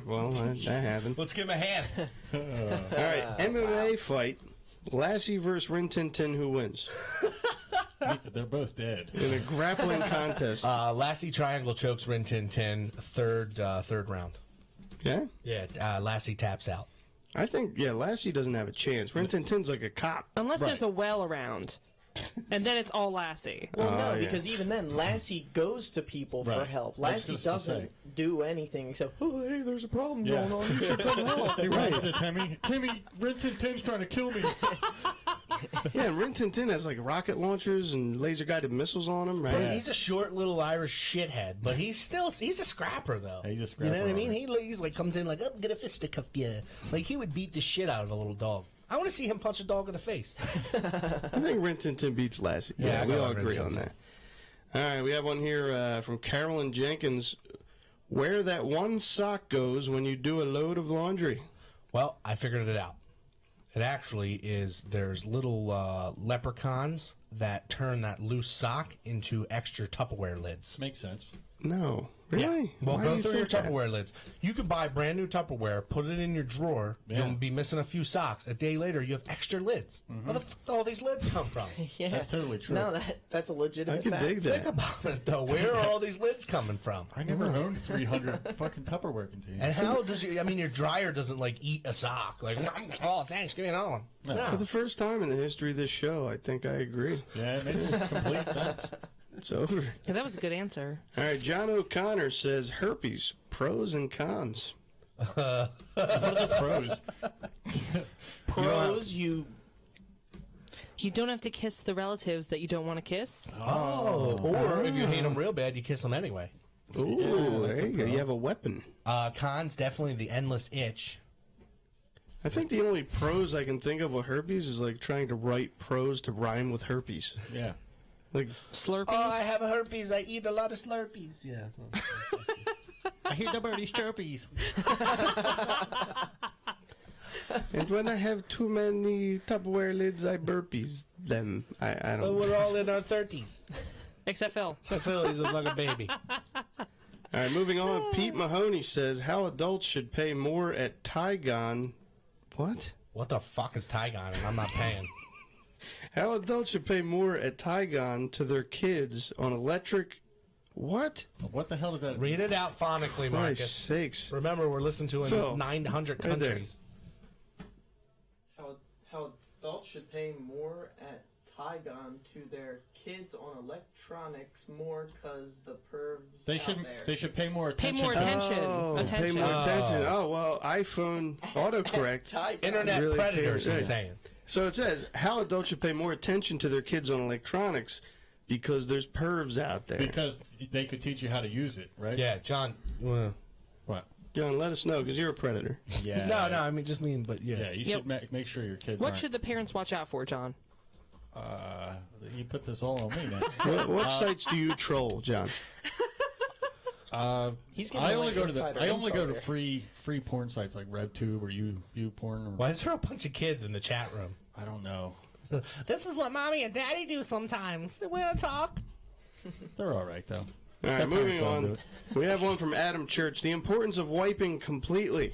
Well, that happened. Let's give him a hand. All right, MMA fight. Lassie versus Rin Tin Tin. Who wins? They're both dead. In a grappling contest. Lassie triangle chokes Rin Tin Tin, third round. Yeah? Yeah, Lassie taps out. I think, yeah, Lassie doesn't have a chance. Rin Tin Tin's like a cop. Unless there's a well around. And then it's all Lassie. Well, no, yeah. because even then, Lassie goes to people for Right. help. I was Lassie just to doesn't say. do anything except, oh, hey, there's a problem Yeah. going on. You should come help. He runs to Timmy. Timmy, Rin Tin Tin's trying to kill me. Yeah, and Rin Tin Tin has like rocket launchers and laser-guided missiles on him, right? Plus, he's a short little Irish shithead, but he's a scrapper though. He's a You scrapper, know what I mean? alright. He's like comes in like, I'm gonna fisticuff you. Like he would beat the shit out of a little dog. I want to see him punch a dog in the face. I think Rin Tin Tin beats Lassie. Yeah, I we go all with Rin agree Tin on Tin. that. All right, we have one here from Carolyn Jenkins. Where that one sock goes when you do a load of laundry. Well, I figured it out. It actually is, there's little leprechauns that turn that loose sock into extra Tupperware lids. Makes sense. No. Really? Well, Why go do you through your think that? Tupperware lids. You could buy brand new Tupperware, put it in your drawer. Yeah. You'll be missing a few socks. A day later, you have extra lids. Where the fuck do all these lids come from? Yeah. That's totally true. No, that's a legitimate I can fact. dig Think that. about it, though. Where are all these lids coming from? I never owned 300 fucking Tupperware containers. And how does your, I mean, your dryer doesn't, like, eat a sock. Like, oh, thanks, give me another one. No. For the first time in the history of this show, I think I agree. Yeah, it makes complete sense. It's over. Yeah, that was a good answer. All right, John O'Connor says herpes, pros and cons. What are the pros? Pros, you You don't have to kiss the relatives that you don't want to kiss. Oh, or if you hate them real bad, you kiss them anyway. Ooh, there you go. You have a weapon. Cons, definitely the endless itch. I think the only pros I can think of with herpes is like trying to write prose to rhyme with herpes. Yeah. Like Slurpees. Oh, I have a herpes. I eat a lot of Slurpees. Yeah. I hear the birdies chirpies. And when I have too many Tupperware lids, I burpees them. I But don't. we're all in our 30s. Except Phil. So Philly's a fucking baby. All right, moving on. Pete Mahoney says how adults should pay more at Tygon. What? What the fuck is Tygon? And I'm not paying. How adults should pay more at Tygon to their kids on electric. What? What the hell is that? Read it out phonically, Christ Marcus. sakes. Remember, we're listening to in Phil, 900 right there. countries. how adults should pay more at Tygon to their kids on electronics more because the pervs They out should there. they should pay more Pay attention. more attention. Oh, Attention. pay more attention. Oh, well, iPhone autocorrect. Tygon. Internet Really predators, cares. he's saying. So it says how adults should pay more attention to their kids on electronics because there's pervs out there. Because they could teach you how to use it, right? Yeah, John. What? John, let us know because you're a predator. Yeah. No, I mean, just mean, but yeah. Yeah, you Yep. should make sure your kids. What aren't- should the parents watch out for, John? You put this all on me now. What sites do you troll, John? He's giving I away only go to insider I only info go to here. free porn sites like RedTube or YouPorn. Or, Why is there a bunch of kids in the chat room? I don't know. This is what mommy and daddy do sometimes. We'll talk. They're all right though. All right, Their moving parents all do on. it. We have one from Adam Church. The importance of wiping completely.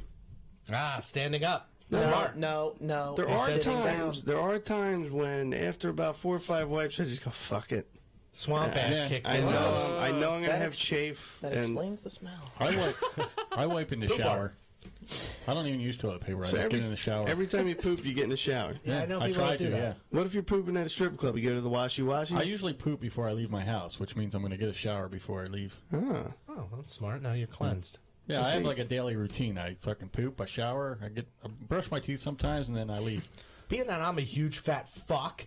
Standing up. No, Smart. no. There He's are sitting times. down. There are times when after about 4 or 5 wipes, I just go fuck it. Swamp ass Yeah. kicks I in. know. I'm gonna That have ex- chafe. That and explains the smell. I wipe in the Poop shower. I don't even use toilet paper. I So just get in the shower. every time you poop, you get in the shower. Yeah, I know I people try that do to. that. Yeah. What if you're pooping at a strip club? You go to the washy-washy? I usually poop before I leave my house, which means I'm going to get a shower before I leave. Ah. Oh, that's smart. Now you're cleansed. Yeah, I have see. like a daily routine. I fucking poop, I shower, I brush my teeth sometimes, and then I leave. Being that I'm a huge fat fuck,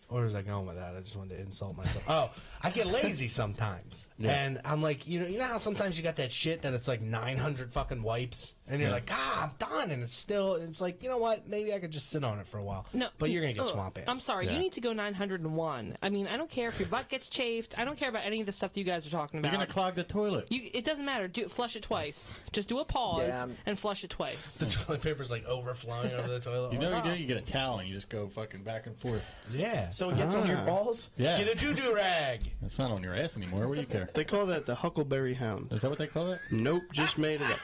where was I going with that? I just wanted to insult myself. Oh, I get lazy sometimes, Yeah. and I'm like, you know how sometimes you got that shit that it's like 900 fucking wipes, and you're like, I'm done, and it's like, you know what? Maybe I could just sit on it for a while. No, but you're gonna get swamp ass. I'm sorry, you need to go 901. I mean, I don't care if your butt gets chafed. I don't care about any of the stuff that you guys are talking about. You're gonna clog the toilet. It doesn't matter. Flush it twice. Just do a pause and flush it twice. The toilet paper's like overflowing over the toilet. You know what you do? You get a towel and you just go fucking back and forth. Yeah. So it gets on your balls? Yeah. Get a doo-doo rag. It's not on your ass anymore. What do you care? They call that the Huckleberry Hound. Is that what they call it? Nope, just made it up.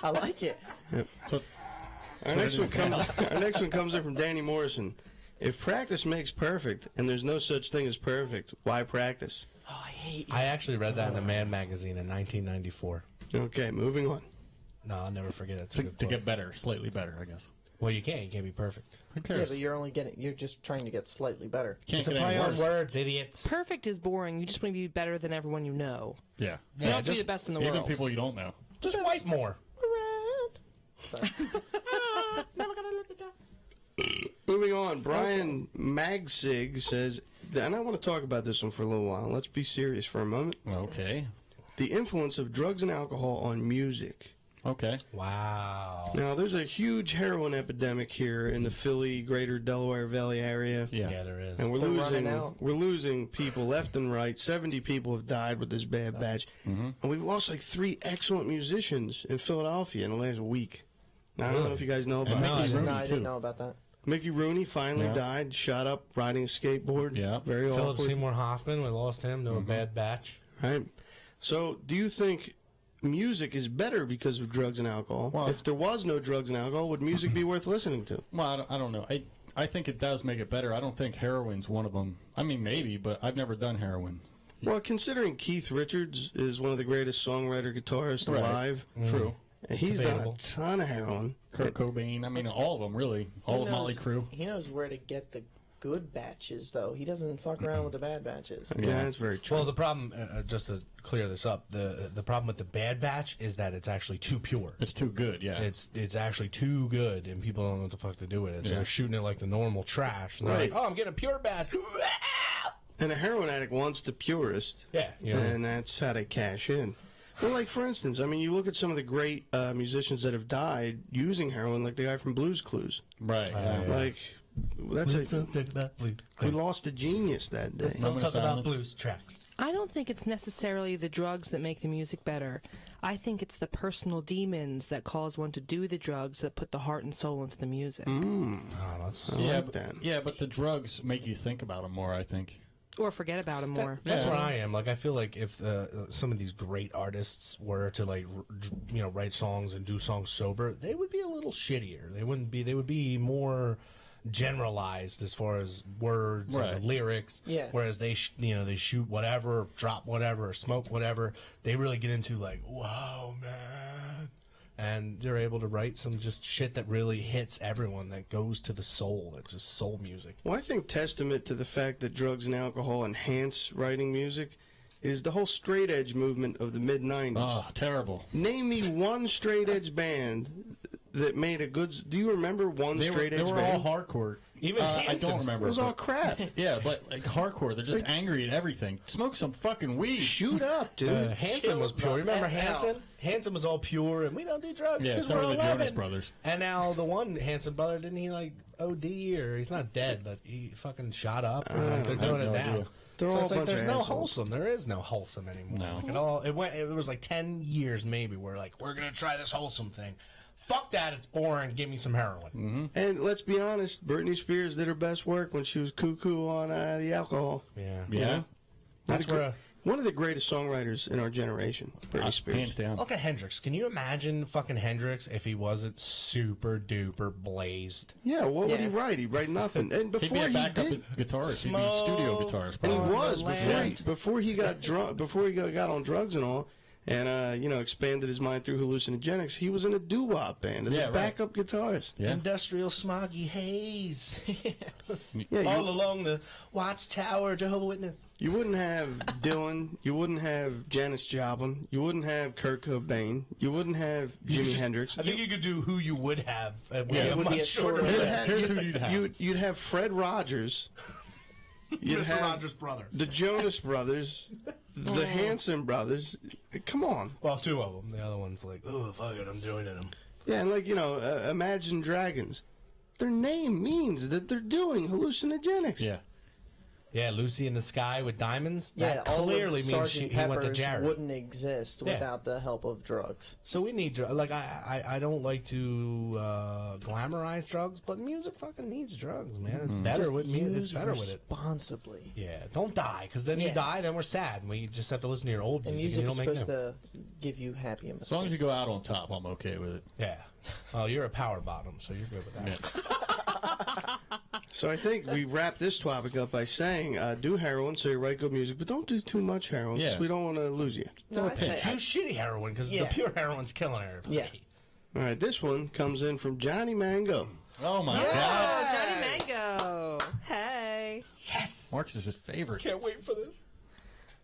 I like it. Yep. So, Our next one comes in from Danny Morrison. If practice makes perfect, and there's no such thing as perfect, why practice? Oh, I hate you. I actually read that in a Man magazine in 1994. Okay, moving on. No, I'll never forget it. It's a to good quote. get better, slightly better, I guess. Well, you can't. You can't be perfect. Who Yeah, cares? but you're just trying to get slightly better. Can't It's a get any play on worse. words, idiots. Perfect is boring. You just want to be better than everyone you know. Yeah. You don't have to be the best in the Even world. people you don't know. Just wipe more. Sorry. Moving on, Brian Magsig says, and I want to talk about this one for a little while. Let's be serious for a moment. Okay. The influence of drugs and alcohol on music. Okay. Wow. Now, there's a huge heroin epidemic here in the Philly, greater Delaware Valley area. Yeah, there is. And They're running out. we're losing people left and right. 70 people have died with this bad batch. And we've lost like 3 excellent musicians in Philadelphia in the last week. Now, I don't know if you guys know about And it. Mickey Rooney, No, I didn't too. know about that. Mickey Rooney finally Yeah. died, shot up riding a skateboard. Yeah. Very Philip awkward. Seymour Hoffman, we lost him to a bad batch. Right. So, do you think music is better because of drugs and alcohol? Well- If there was no drugs and alcohol, would music be worth listening to? Well, I don't know. I think it does make it better. I don't think heroin's one of them. I mean, maybe, but I've never done heroin. Well, considering Keith Richards is one of the greatest songwriter guitarists Right. alive, True. and he's done a Debatable. ton of heroin. Kurt Cobain. I mean, all of them, really. All of Motley Crue. He knows where to get the good batches, though. He doesn't fuck around with the bad batches. Yeah, that's very true. Well, the problem, just to clear this up, the problem with the bad batch is that it's actually too pure. It's too good, yeah. It's actually too good, and people don't know what the fuck to do with it. So Yeah. they're shooting it like the normal trash. And they're Right. like, oh, I'm getting a pure batch. And a heroin addict wants the purest, Yeah, you know. and that's how they cash in. Well, like, for instance, I mean, you look at some of the great musicians that have died using heroin, like the guy from Blues Clues. Right. Yeah. Like, that's we lost a genius that day. Don't Moment of talk about silence. blues tracks. I don't think it's necessarily the drugs that make the music better. I think it's the personal demons that cause one to do the drugs that put the heart and soul into the music. Oh, that's... Yeah, like but, that. yeah, but the drugs make you think about them more, I think. Or forget about them more. That's where I am. Like, I feel like if some of these great artists were to like, write songs and do songs sober, they would be a little shittier. They wouldn't be. They would be more generalized as far as words Right. and the lyrics. Yeah. Whereas they, they shoot whatever, drop whatever, or smoke whatever. They really get into like, wow, man. And they're able to write some just shit that really hits everyone, that goes to the soul. That's just soul music. Well, I think testament to the fact that drugs and alcohol enhance writing music is the whole straight edge movement of the mid 90s. Oh, terrible. Name me one straight edge band that made a good. Do you remember one They straight edge were band? all hardcore. Even I Hanson's- don't remember. It was all but- crap. Yeah, but like hardcore, they're just angry at everything. Smoke some fucking weed. Shoot up, dude. Hanson was pure. Remember Hanson? Hanson was all pure, and we don't do drugs. Yeah, 'cause so we're were the 11. Jonas Brothers. And now the one Hanson brother, didn't he like OD, or he's not dead, but he fucking shot up? Or, like, they're I have doing it no now. idea. They're So all it's a like bunch there's of no assholes. wholesome. There is no wholesome anymore. No. Like, there was like 10 years maybe where like we're gonna try this wholesome thing. Fuck that, it's boring. Give me some heroin. And let's be honest, Britney Spears did her best work when she was cuckoo on the alcohol. Yeah. Yeah. That's where. One of the greatest songwriters in our generation, Britney Spears. Hands down. Look at Hendrix. Can you imagine fucking Hendrix if he wasn't super duper blazed? Yeah, what would he Yeah. write? He'd write nothing. And He'd be before a he backup did, guitarist. He'd be studio guitarist. and he Probably. was land. before he got drunk, before he got on drugs and all, and expanded his mind through hallucinogenics. He was in a doo-wop band as Yeah, a right. backup guitarist. Yeah. Industrial smoggy haze. Yeah, All along the Watchtower, Jehovah's Witness. you wouldn't have Dylan, you wouldn't have Janis Joplin, you wouldn't have Kurt Cobain, you wouldn't have Jimi Hendrix. I think you could do who you would have. Yeah, it would be a shorter You'd list. have- Here's who you'd have. You'd have Fred Rogers. You'd Mr. have Rogers' brother. the Jonas Brothers, the Hanson Brothers. Come on. Well, two of them. The other one's like, oh, fuck it, I'm joining them. Yeah, and like, Imagine Dragons. Their name means that they're doing hallucinogenics. Yeah. Yeah, Lucy in the Sky with Diamonds. Yeah, That all clearly of means Sgt. he went to Pepper's Jared. wouldn't exist Yeah. without the help of drugs. So we need like I don't like to glamorize drugs, but music fucking needs drugs, man. It's better Just with music. It's use better with it. responsibly. Yeah, don't die, because then you Yeah. die, then we're sad. We just have to listen to your old And music. music And is you don't make supposed new. to give you happy emotions. As long as you go out on top, I'm okay with it. Yeah. Oh, you're a power bottom, so you're good with that. So I think we wrap this topic up by saying, do heroin, so you write good music, but don't do too much heroin, because Yeah. we don't want to lose you. No, I'd say- Do shitty heroin, because the pure heroin's killing everybody. Yeah. All right, this one comes in from Johnny Mango. Oh, my Oh, God. Johnny Mango. Hey. Yes. Marcus is his favorite. Can't wait for this.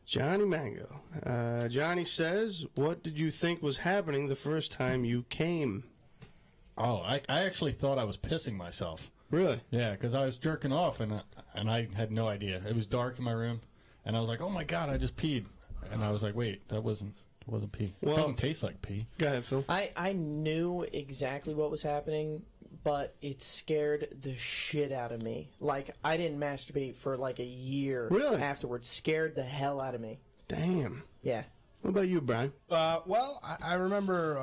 Johnny Mango. Johnny says, what did you think was happening the first time you came? Oh, I actually thought I was pissing myself. Really? Yeah, because I was jerking off, and I had no idea. It was dark in my room, and I was like, oh, my God, I just peed. And I was like, wait, that wasn't pee. Well- It doesn't taste like pee. Go ahead, Phil. I knew exactly what was happening, but it scared the shit out of me. Like, I didn't masturbate for like a year Really? afterwards. Scared the hell out of me. Damn. Yeah. What about you, Brian? Well, I remember,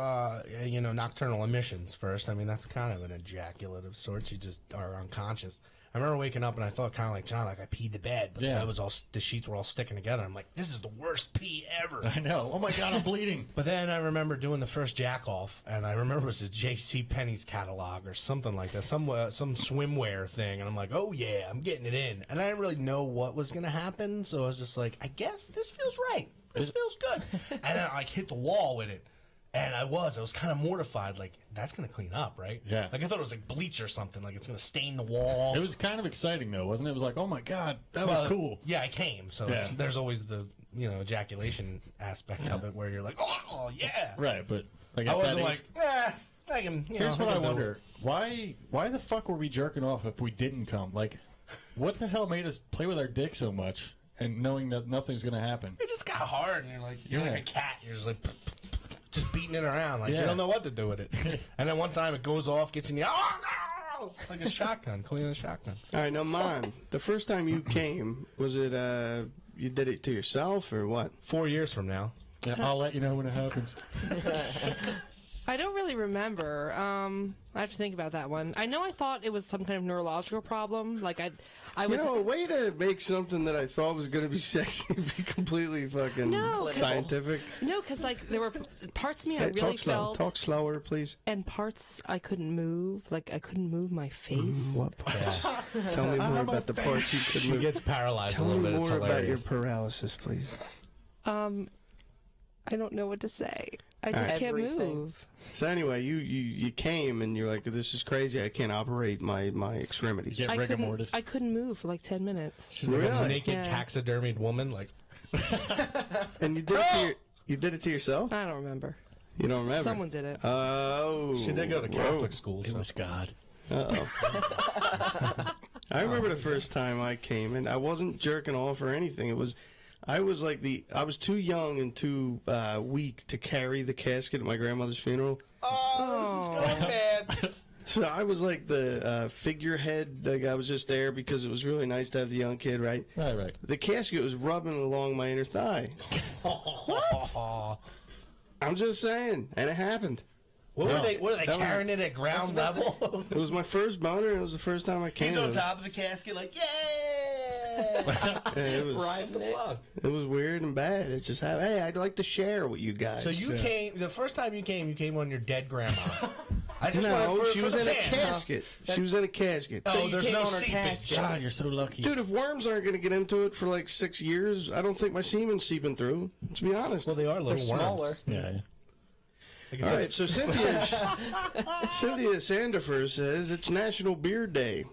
nocturnal emissions first. I mean, that's kind of an ejaculate of sorts. You just are unconscious. I remember waking up and I thought kind of like John, like I peed the bed, but Yeah. that was all the sheets were all sticking together. I'm like, this is the worst pee ever. I know. Oh, my God, I'm bleeding. But then I remember doing the first jack off, and I remember it was a J.C. Penney's catalog or something like that, some swimwear thing, and I'm like, oh yeah, I'm getting it in, and I didn't really know what was gonna happen, so I was just like, I guess this feels right. This feels good. And then I like hit the wall with it. And I was kind of mortified, like, that's going to clean up, right? Yeah. Like, I thought it was like bleach or something, like it's going to stain the wall. It was kind of exciting, though, wasn't it? It was like, oh, my God, that was Well, cool. Yeah, I came, so Yeah. there's always the, ejaculation aspect of it where you're like, oh, yeah. Right, but like I at wasn't that like, age- I can, Here's what I I can do wonder: why the fuck were we jerking off if we didn't come? Like, what the hell made us play with our dick so much, and knowing that nothing's gonna happen? It just got hard, and you're Yeah. like a cat. You're just like, just beating it around, like you Yeah. don't know what to do with it. And then one time it goes off, gets in the like a shotgun, cleaning a shotgun. All right, now, Mon, the first time you came, was it, you did it to yourself or what? 4 years from now. Yeah, I'll let you know when it happens. I don't really remember. I have to think about that one. I know I thought it was some kind of neurological problem. Like I was. A way to make something that I thought was going to be sexy be completely fucking No, 'cause- scientific. No, because like there were parts of me I Say- really talk slow. felt, Talk slower, please. and parts I couldn't move. Like I couldn't move my face. What parts? Tell me more about the parts you could She move. gets paralyzed Tell a little me bit. It's more about your hilarious. paralysis, please. I don't know what to say. I just can't Everything. move. So anyway, you came and you're like, this is crazy. I can't operate my extremities. Yeah, I rigor couldn't. mortis. I couldn't move for like 10 minutes. She's like a Really? naked Yeah. taxidermied woman, like And you did it to you did it to yourself? I don't remember. You don't remember? Someone did it. Oh. she did go to Catholic school. It So. was God. Uh-oh. I remember the first time I came, and I wasn't jerking off or anything. I was too young and too weak to carry the casket at my grandmother's funeral. Oh, this is going bad. So I was like the figurehead. Like I was just there because it was really nice to have the young kid, right? Right. The casket was rubbing along my inner thigh. What? I'm just saying, and it happened. What were they That was- carrying it at ground level? It was my first boner, and it was the first time I came. He's It on was- top of the casket, like, yeah. It was Riding the it. fuck? It was weird and bad. It just happened. Hey, I'd like to share with you guys. So you came the first time you came on your dead grandma. I just No, wanted she was the in a fans. casket. She was in a casket. Oh, you there's came no on her seat, casket. bitch. God, you're so lucky. Dude, if worms aren't going to get into it for like 6 years, I don't think my semen's seeping through. Let's be honest. Well, they are They're little worms. smaller. Yeah. All right, so Cynthia Sandifer says it's National Beer Day.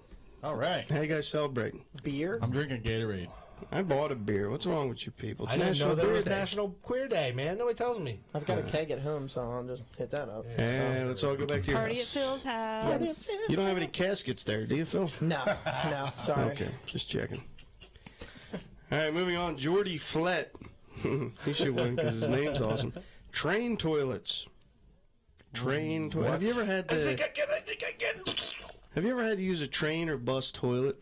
All right. How you guys celebrating? Beer? I'm drinking Gatorade. I bought a beer. What's wrong with you people? It's I didn't National know that Beer was Day. National Queer Day, man. Nobody tells me. I've got a keg at home, so I'll just hit that up. And let's all go back to your Party at house. Phil's house. You don't have any caskets there, do you, Phil? No, sorry. Okay, just checking. All right, moving on. Jordy Flett. He should win because his name's awesome. Train toilets. Train toilet. Have you ever had to? I think I can. Have you ever had to use a train or bus toilet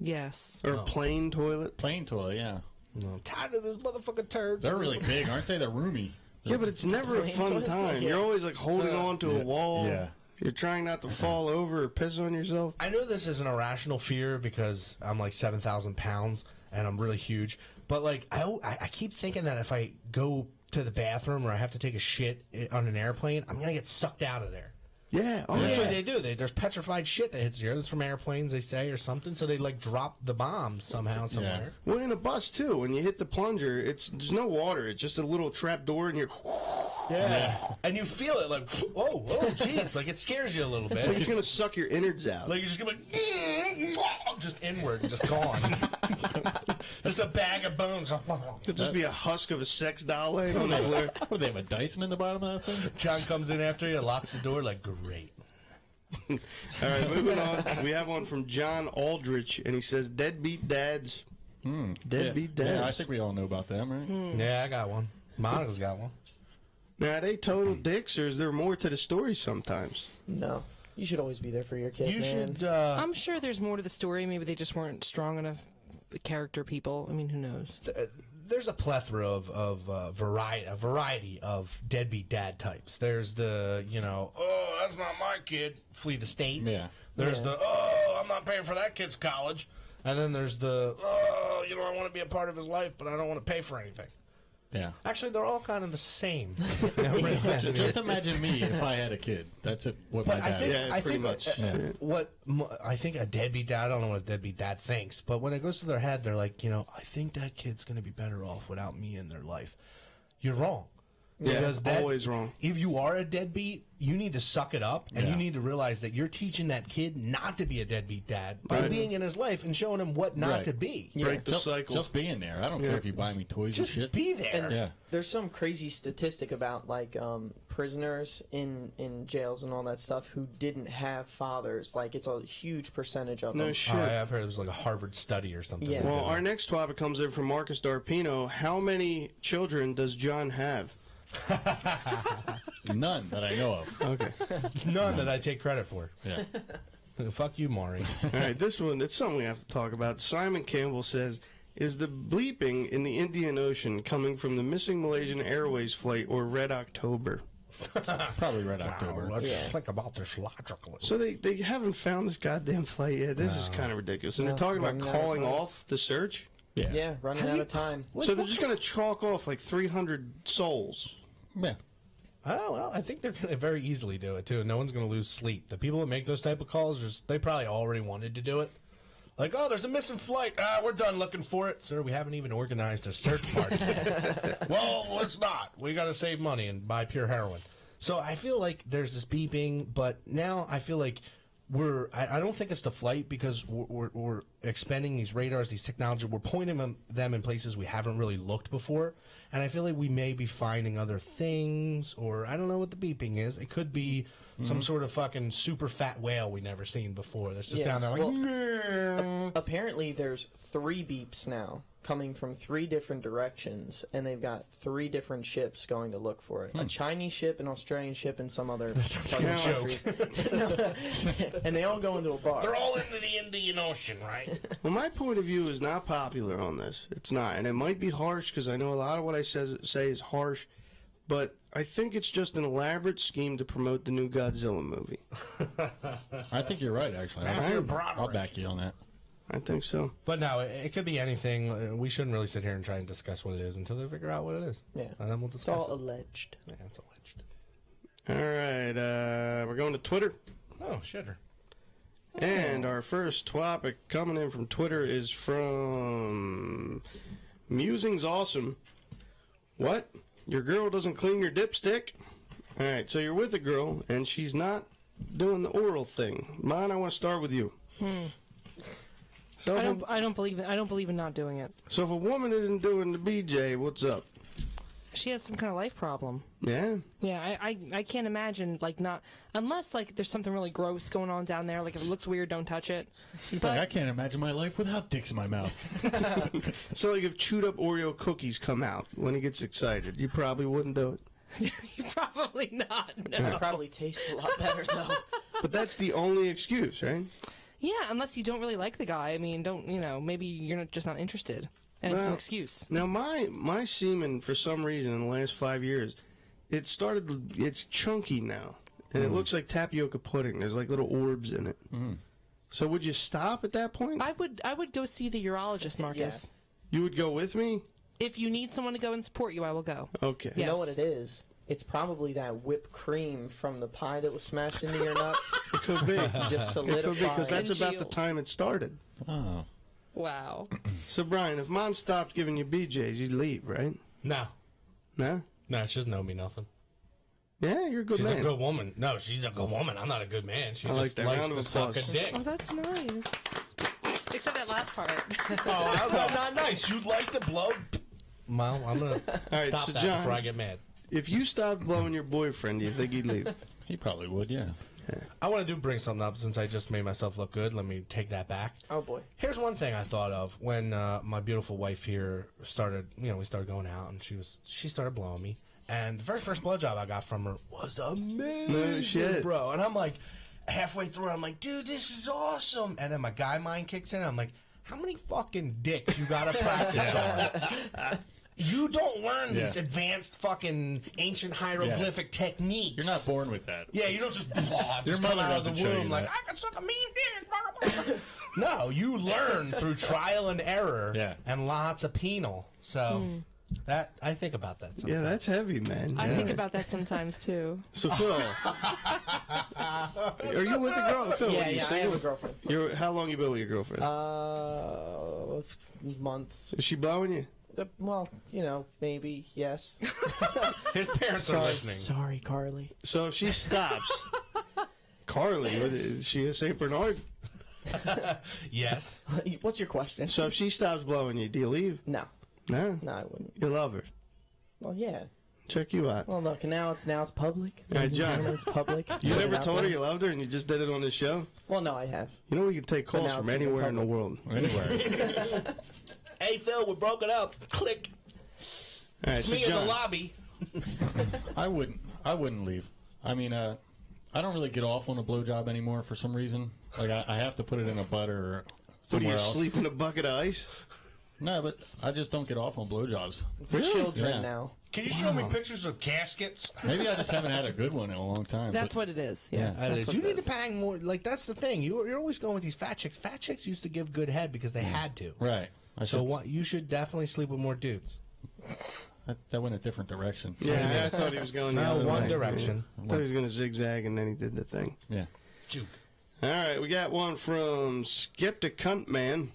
Yes. or a plane toilet? Plain toilet, yeah. I'm tired of this motherfucking turds. They're really big, aren't they? They're roomy. Yeah, but it's never a Plane fun toilet? time. Yeah. You're always like holding on to a wall. Yeah. You're trying not to fall over or piss on yourself. I know this is an irrational fear because I'm like 7,000 pounds and I'm really huge. But like I keep thinking that if I go to the bathroom or I have to take a shit on an airplane, I'm gonna get sucked out of there. Yeah. Oh, That's yeah. what they do. There's petrified shit that hits the air. That's from airplanes, they say, or something. So they like drop the bombs somehow, somewhere. Well, in a bus too, when you hit the plunger, there's no water. It's just a little trap door, and you're Yeah. And you feel it like, whoa, jeez. Like it scares you a little bit. like it's gonna suck your innards out. Like you're just gonna just inward and just gone. Just a bag of bones. It'll just be a husk of a sex doll laying on the floor. What, they have a Dyson in the bottom of that thing? John comes in after you, locks the door, like great. All right, moving on. We have one from John Aldrich, and he says, "Deadbeat dads." Deadbeat dads. Yeah, I think we all know about them, right? Yeah, I got one. Monica's got one. Now, are they total dicks, or is there more to the story sometimes? No. You should always be there for your kid, You man. should. I'm sure there's more to the story. Maybe they just weren't strong enough character people. I mean, who knows? There's a plethora of variety of deadbeat dad types. There's the, oh, that's not my kid, flee the state. Yeah. There's the, oh, I'm not paying for that kid's college. And then there's the, oh, I want to be a part of his life, but I don't want to pay for anything. Yeah. Actually, they're all kind of the same. Just imagine me if I had a kid. That's what my But I dad think, is. Yeah, I pretty think much. I think a deadbeat dad, I don't know what a deadbeat dad thinks, but when it goes to their head, they're like, I think that kid's going to be better off without me in their life. You're wrong. Yeah, Because always wrong. If you are a deadbeat, you need to suck it up, and you need to realize that you're teaching that kid not to be a deadbeat dad by being in his life and showing him what not Right. to be. Break the Just- cycle. Just being there. I don't care if you buy me toys Just and shit. be there. Yeah. There's some crazy statistic about like prisoners in jails and all that stuff who didn't have fathers. Like it's a huge percentage of No them. shit. I've heard it was like a Harvard study or something. Yeah. Well, our next topic comes in from Marcus Darpino. How many children does John have? None that I know of. Okay. None that I take credit for. Yeah. Fuck you, Maury. All right, this one, it's something we have to talk about. Simon Campbell says, is the bleeping in the Indian Ocean coming from the missing Malaysian Airways flight or Red October? Probably Red October. Let's think about this logically. So they haven't found this goddamn flight yet. This is kind of ridiculous. And No, they're talking about running out of calling time. off the search? Yeah, running out of time. So they're just going to chalk off like 300 souls. Yeah. Oh, well, I think they're going to very easily do it, too. No one's going to lose sleep. The people that make those type of calls, they probably already wanted to do it. Like, oh, there's a missing flight. We're done looking for it. Sir, we haven't even organized a search party. Well, let's not. We got to save money and buy pure heroin. So I feel like there's this beeping, but now I feel like I don't think it's the flight because we're expending these radars, these technology. We're pointing them in places we haven't really looked before. And I feel like we may be finding other things, or I don't know what the beeping is. It could be some sort of fucking super fat whale we never seen before. That's just Yeah, down there like, well, apparently there's 3 beeps now coming from 3 different directions, and they've got 3 different ships going to look for it. A Chinese ship, an Australian ship, and some other fucking like a joke. countries. And they all go into a bar. they're all into the Indian Ocean, right? Well, my point of view is not popular on this. It's not. And it might be harsh because I know a lot of what I say is harsh. But I think it's just an elaborate scheme to promote the new Godzilla movie. I think you're right, actually. I'll back you on that. I think so. But no, it could be anything. We shouldn't really sit here and try and discuss what it is until they figure out what it is. Yeah. And then we'll It's discuss all it. alleged. Yeah, it's alleged. All right, we're going to Twitter. Oh, shitter. And our first topic coming in from Twitter is from Musing's Awesome. What? Your girl doesn't clean your dipstick? All right, so you're with a girl, and she's not doing the oral thing. Mine, I want to start with you. So I don't believe in not doing it. So if a woman isn't doing the BJ, what's up? She has some kind of life problem. Yeah? Yeah, I can't imagine like not unless like there's something really gross going on down there. Like if it looks weird, don't touch it. She's like, I can't imagine my life without dicks in my mouth. So like if chewed up Oreo cookies come out when he gets excited, you probably wouldn't do it. Probably not. It No. probably tastes a lot better though. But that's the only excuse, right? Yeah, unless you don't really like the guy. I mean, maybe you're just not interested, and it's an Well, excuse. Now, my semen, for some reason, in the last 5 years, it's chunky now. And it looks like tapioca pudding. There's like little orbs in it. So would you stop at that point? I would go see the urologist, Marcus. You would go with me? If you need someone to go and support you, I will go. Okay. You know Yes. what it is? It's probably that whipped cream from the pie that was smashed into your nuts. It could be. Just It could be, solidifying. because that's about the Congealed. time it started. Oh. Wow. So, Brian, if Mom stopped giving you BJs, you'd leave, right? No. No? No, she doesn't know me nothing. Yeah, you're a good She's man. a good woman. No, she's a good woman. I'm not a good man. She I like just that. likes Round of to suck a applause. dick. Oh, that's nice. Except that last part. Oh, how's that not nice? You'd like to blow? Well, I'm going to right, stop so that John- before I get mad. If you stopped blowing your boyfriend, do you think he'd leave? He probably would, yeah. I want to bring something up since I just made myself look good. Let me take that back. Oh boy. Here's one thing I thought of when my beautiful wife here started. We started going out, and she started blowing me. And the very first blowjob I got from her was amazing, No shit. bro. And I'm like, halfway through, I'm like, dude, this is awesome. And then my guy mind kicks in. I'm like, how many fucking dicks you gotta practice on? You don't learn these advanced fucking ancient hieroglyphic techniques. You're not born with that. Yeah, you don't just, Your come mother out of the doesn't show you womb like, that. I can suck a mean dick. No, you learn through trial and error and lots of penal. So that I think about that sometimes. Yeah, that's heavy, man. I Yeah. think about that sometimes too. So, Phil, are you with a girl? Phil, Yeah, are you yeah, I single? have a girlfriend. How long you been with your girlfriend? Months. Is she blowing you? Well, maybe, yes. His parents are listening. Sorry, Carly. So if she stops, Carly, is she a St. Bernard? Yes. What's your question? So if she stops blowing you, do you leave? No. No? No, I wouldn't. You love her. Well, yeah. Check you out. Well, look, now it's public. All right, Ladies and John. gentlemen, it's public. You Put it never out told her there. you loved her and you just did it on this show? Well, no, I have. You know we can take calls now from it's in the anywhere in the public. world. Anywhere. Hey, Phil, we're broken up. Click. All right, It's so me in the John, lobby. I wouldn't leave. I mean, I don't really get off on a blowjob anymore for some reason. Like, I have to put it in a butt or what do somewhere you else. sleep in a bucket of ice? No, but I just don't get off on blowjobs. It's children Yeah. now. Can you show me pictures of caskets? Maybe I just haven't had a good one in a long time. That's but what it is. Yeah. Yeah. That's what You it need is. to bang more. Like, that's the thing. You're always going with these fat chicks. Fat chicks used to give good head because they had to. Right. So what? You should definitely sleep with more dudes. That went a different direction. Yeah, I thought he was going the No, other one way. direction. Yeah. I thought he was going to zigzag and then he did the thing. Yeah. Juke. All right, we got one from Skeptic Cunt Man.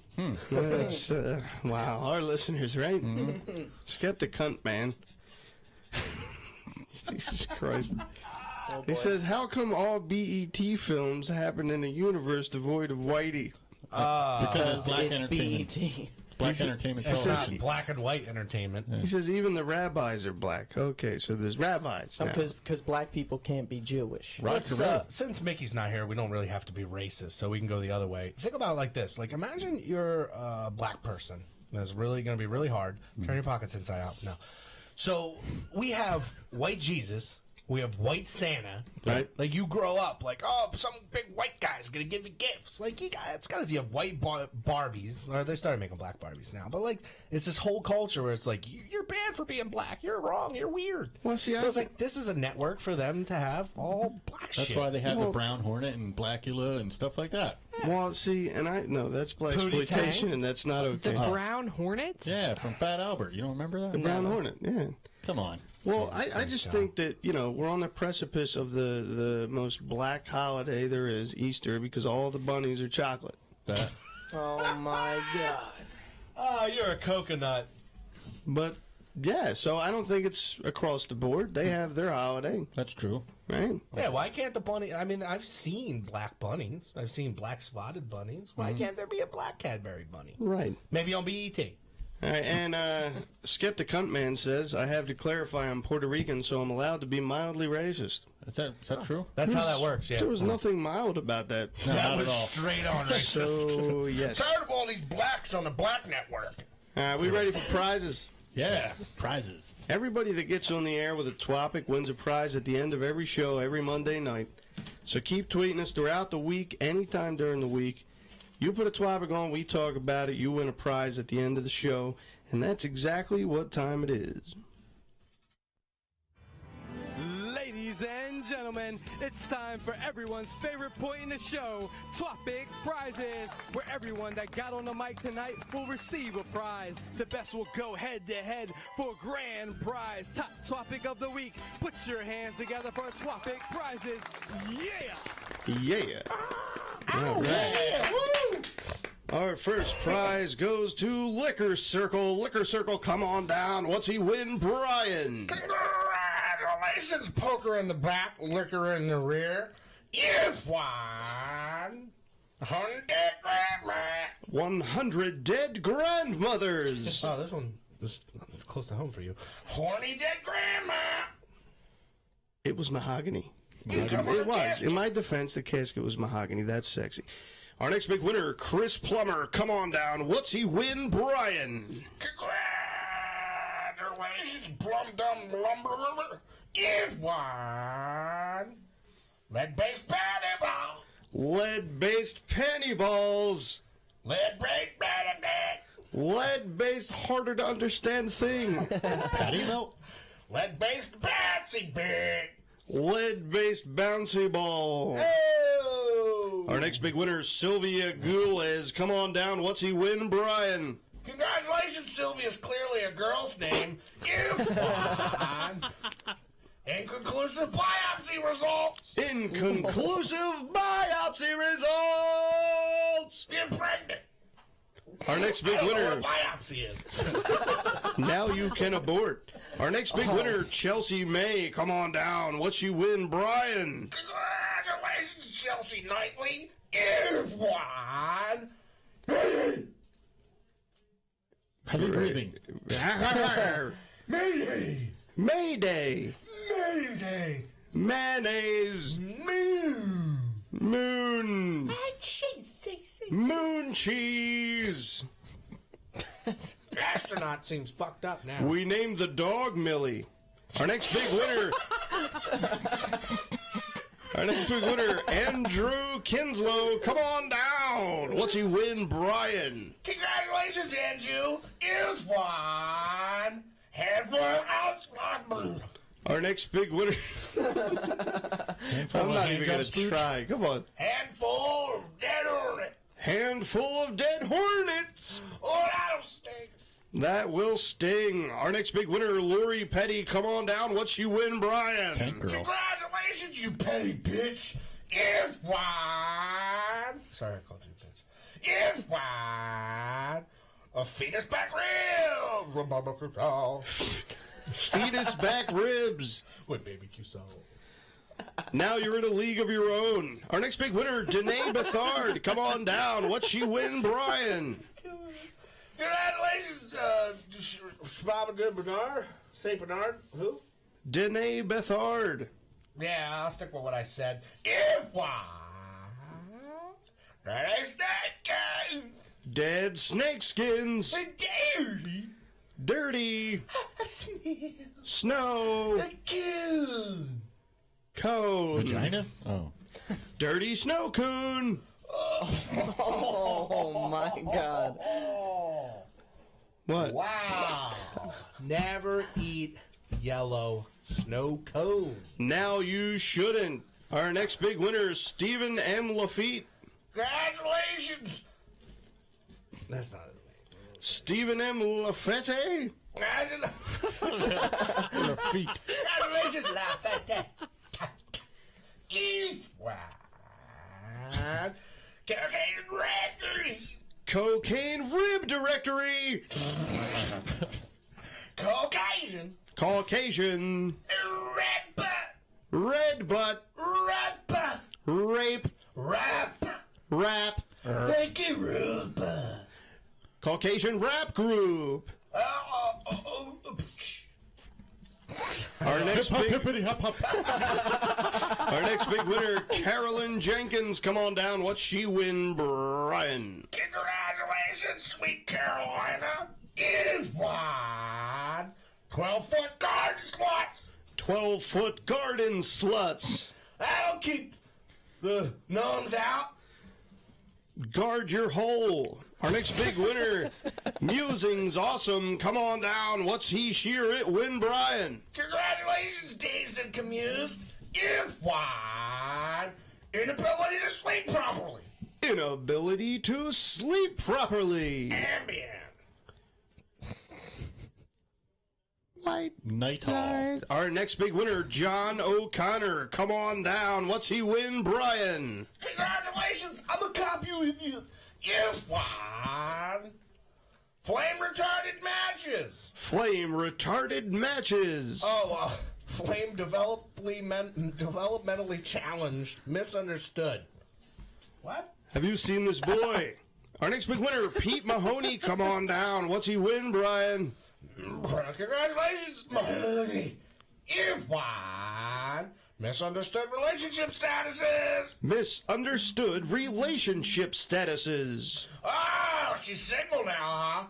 That's, wow, our listeners, right? Skeptic Cunt Man. Jesus Christ. He says, how come all BET films happen in a universe devoid of Whitey? Because it's black It's entertainment. BET. Black entertainment It's television. not black and white entertainment. He says, even the rabbis are black. Okay, so there's rabbis now. Because black people can't be Jewish. Let's, since Mickey's not here, we don't really have to be racist, so we can go the other way. Think about it like this: like, imagine you're a black person. That's really going to be really hard. Turn your pockets inside out. No. So we have white Jesus. We have white Santa. Right. Like, you grow up like, oh, some big white guy's going to give you gifts. Like, it's got to be white Barbies. Or they started making black Barbies now. But, like, it's this whole culture where it's like, you're bad for being black. You're wrong. You're weird. Well, see, So it's like, this is a network for them to have all black That's shit. why they have Well- the Brown Hornet and Blackula and stuff like that. Well, see, and I know that's Pootie blaxploitation, Tang? and that's not The okay. Brown Hornet? Yeah, from Fat Albert. You don't remember that? The Brown Hornet, yeah. Come on. Well, I just think that, we're on the precipice of the most black holiday there is, Easter, because all the bunnies are chocolate. That. Oh my God. Oh, you're a coconut. But, yeah, so I don't think it's across the board. They have their holiday, That's true. right? Yeah, why can't the bunny... I mean, I've seen black bunnies. I've seen black spotted bunnies. Why can't there be a black Cadbury bunny? Right. Maybe on BET. All right, and Skeptic Cunt Man says, I have to clarify I'm Puerto Rican, so I'm allowed to be mildly racist. Is that true? That's how that works, yeah. There was nothing mild about that. No, That not was at all. straight on racist. So, yes. Tired of all these blacks on the black network. All right, we ready for prizes? Yes, prizes. Everybody that gets on the air with a topic wins a prize at the end of every show every Monday night. So keep tweeting us throughout the week, anytime during the week. You put a topic on, we talk about it, you win a prize at the end of the show, and that's exactly what time it is. Ladies and gentlemen, it's time for everyone's favorite point in the show, Topic Prizes, where everyone that got on the mic tonight will receive a prize. The best will go head-to-head for a grand prize. Top topic of the week. Put your hands together for Topic Prizes. Yeah! Yeah. All right. Our first prize goes to Liquor Circle. Liquor Circle, come on down. What's he win, Brian? Congratulations, poker in the back, liquor in the rear. You've won 100 grandma. 100 dead grandmothers. Oh, this one was close to home for you. Horny dead grandma. It was mahogany. It was. In my defense, the casket was mahogany. That's sexy. Our next big winner, Chris Plummer. Come on down. What's he win, Brian? Congratulations, plum dum lumber. You've won lead-based panty ball. Lead-based penny balls. Lead-based panty ball. Lead-based harder to understand thing. Patty melt. Lead-based bouncy bit. Lead-based bouncy ball. Oh. Our next big winner, Sylvia Goules. Come on down. What's he win, Brian? Congratulations, Sylvia's clearly a girl's name. You've won inconclusive biopsy results. Inconclusive biopsy results. You're pregnant. Our next big I don't know winner. what biopsy is. Now you can abort. Our next big winner, Chelsea May. Come on down. What's she win, Brian? Congratulations, Chelsea Knightley. You've won. Heavy breathing. Mayday. Mayday. Mayday. Mayonnaise. Moon. Moon. Moon cheese. Astronaut seems fucked up now. We named the dog Millie. Our next big winner. Our next big winner, Andrew Kinslow. Come on down. What's he win, Brian? Congratulations, Andrew. You've won handful of Our next big winner. I'm not even going to try. Come on. handful of dead hornets. Handful of dead hornets. Oh, that'll stink. That will sting. Our next big winner, Lori Petty. Come on down. What's she win, Brian? Tank girl. Congratulations, you petty bitch. You've won. Sorry, I called you a bitch. You've won a fetus back rib. Republican sauce. Fetus back ribs. With barbecue sauce. Now you're in a league of your own. Our next big winner, Danae Bethard. Come on down. What's she win, Brian? Congratulations, Spabba Bernard. St. Bernard. Who? Danae Bethard. Yeah, I'll stick with what I said. It was Dead snake skins. dirty. Dirty. Smell. Snow. Coon. Cones. Vagina? Oh. Dirty snow coon. Oh my God. What? Wow. Never eat yellow snow cone. Now you shouldn't. Our next big winner is Stephen M. Lafitte. Congratulations. That's not his name. Stephen M. Lafitte? Congratulations, Lafayette. East Cocaine Directory. Cocaine Rib Directory. Caucasian. Caucasian. Red butt. Red butt. Red butt. Rape. Rap. Rap. Thank you, Rupa. Caucasian Rap Group. Our next big, our next big winner, Carolyn Jenkins. Come on down. What's she win, Brian? Congratulations, sweet Carolina. Is why 12-foot garden sluts. 12-foot garden sluts. That'll keep the gnomes out. Guard your hole. Our next big winner, Musing's Awesome. Come on down. What's he, she, or it? Win Brian. Congratulations, Dazed and Confused. You've won inability to sleep properly. Inability to sleep properly. Ambien. White Night lies. Our next big winner, John O'Connor. Come on down. What's he win, Brian? Congratulations, I'm a copy with you. You've won flame retarded matches. Flame retarded matches. Flame developmentally challenged, misunderstood. What? Have you seen this boy? Our next big winner, Pete Mahoney. Come on down. What's he win, Brian? Congratulations, Mahoney. You've won misunderstood relationship statuses. Misunderstood relationship statuses. Oh, she's single now, huh?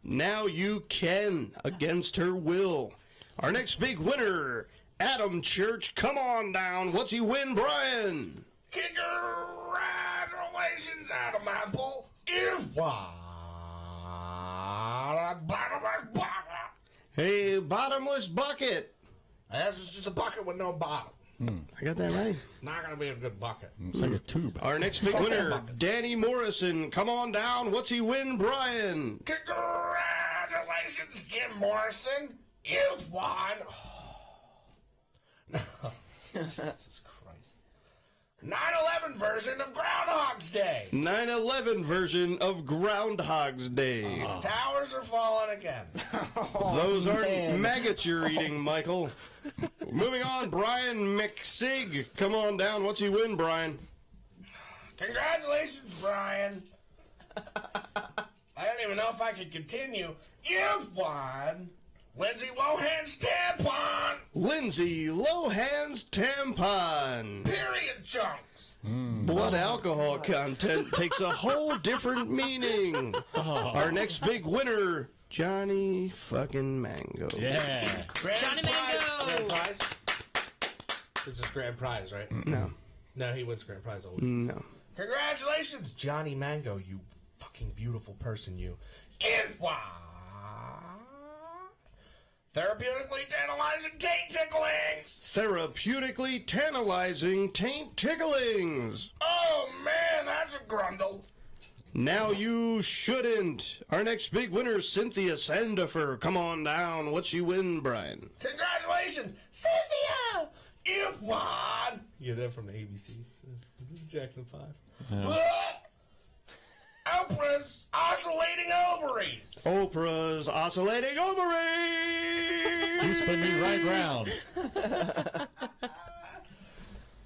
Now you can, against her will. Our next big winner, Adam Church. Come on down. What's he win, Brian? Congratulations, Adam Apple. You've won a bottomless bucket. Hey, bottomless bucket. This is just a bucket with no bottom. I got that right. Not gonna be a good bucket. It's like a tube. Our next big winner, Danny Morrison. Come on down. What's he win, Brian? Congratulations, Jim Morrison. You've won. Jesus Christ. 9/11 version of Groundhog's Day. 9/11 version of Groundhog's Day. Towers are falling again. Those aren't maggots you're eating, Michael. Moving on, Brian McSig. Come on down. What's he win, Brian? Congratulations, Brian. I don't even know if I can continue. You've won Lindsay Lohan's tampon. Lindsay Lohan's tampon. Period chunks. Blood alcohol content takes a whole different meaning. Our next big winner, Johnny fucking Mango. Yeah. Johnny Mango! Grand prize? This is grand prize, right? No. No, he wins grand prize always. No. Congratulations, Johnny Mango, you fucking beautiful person, you. If therapeutically tantalizing taint ticklings. Therapeutically tantalizing taint ticklings. Oh, man, that's a grundle. Now you shouldn't. Our next big winner, Cynthia Sandifer. Come on down. What's she win, Brian? Congratulations, Cynthia! You've won. You're there from the ABC. Jackson 5. Yeah. Oprah's oscillating ovaries. Oprah's oscillating ovaries. You spin me right round.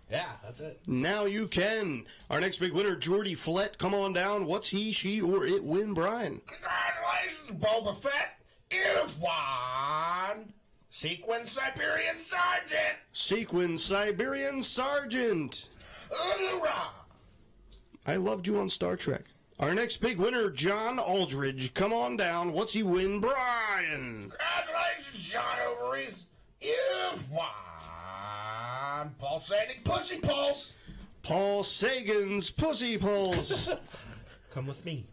Yeah, that's it. Now you can. Our next big winner, Jordy Flett. Come on down. What's he, she, or it win, Brian? Congratulations, Boba Fett. You've won Sequin Siberian Sergeant. Sequin Siberian Sergeant. Hoorah! I loved you on Star Trek. Our next big winner, John Aldridge. Come on down. What's he win, Brian? Congratulations, John Ovaries. You've won Pulsating Pussy Pulse. Paul Sagan's Pussy Pulse. Come with me.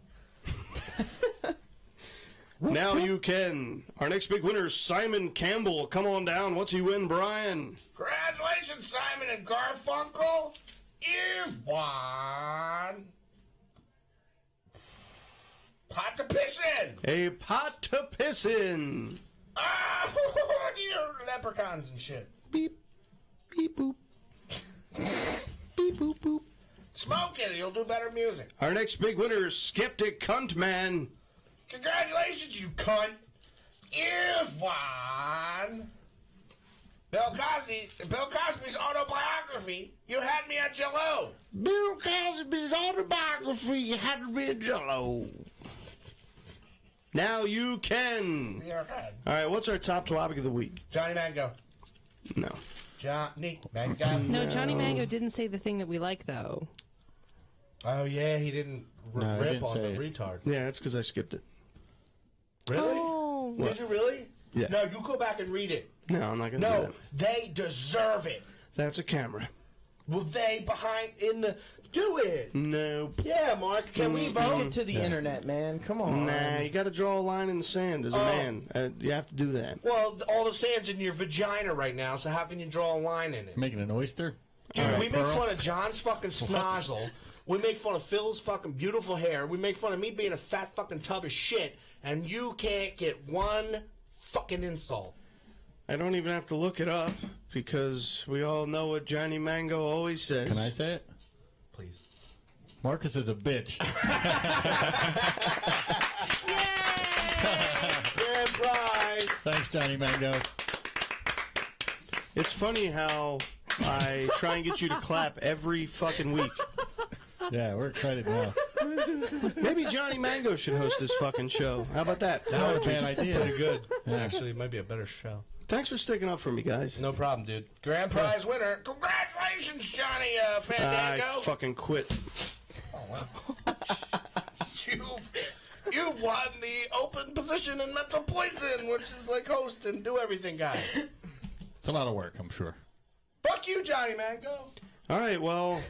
Now you can. Our next big winner, Simon Campbell. Come on down. What's he win, Brian? Congratulations, Simon and Garfunkel. You've won Pot to Piss In. A pot to piss in. Ah, you're leprechauns and shit. Beep, beep, boop. Beep, boop, boop. Smoke it, you'll do better music. Our next big winner, Skeptic Cunt Man. Congratulations, you cunt. You've won Bill Cosby's autobiography. You had me at Jell-O. Bill Cosby's autobiography. You had to be a Jello. Now you can. You're right. All right, what's our top topic of the week? Johnny Mango. No. Johnny Mango. No, Johnny Mango didn't say the thing that we like, though. Oh, yeah, he didn't No, he rip didn't on say the it. retard. Yeah, it's because I skipped it. Really? Oh. Did you really? Yeah. No, you go back and read it. No, I'm not gonna do No, that. they deserve it. That's a camera. Well, they behind in the do it. Nope. Yeah, Mark. Can we Speak vote? it to the internet, man. Come on. Nah, you got to draw a line in the sand as a man. You have to do that. Well, all the sand's in your vagina right now, so how can you draw a line in it? Making an oyster? Dude, All right, we make Pearl. fun of John's fucking snozzle. We make fun of Phil's fucking beautiful hair. We make fun of me being a fat fucking tub of shit, and you can't get one fucking insult. I don't even have to look it up because we all know what Johnny Mango always says. Can I say it? Please. Marcus is a bitch. Grand prize. Thanks, Johnny Mango. It's funny how I try and get you to clap every fucking week. Yeah, we're excited now. Maybe Johnny Mango should host this fucking show. How about that? It's not a bad idea. Pretty good. Yeah. Actually, it might be a better show. Thanks for sticking up for me, guys. No problem, dude. Grand prize winner. Congratulations, Johnny I Fandango. fucking quit. You've won the open position in Mental Poison, which is like host and do everything guy. It's a lot of work, I'm sure. Fuck you, Johnny Mango. All right, well,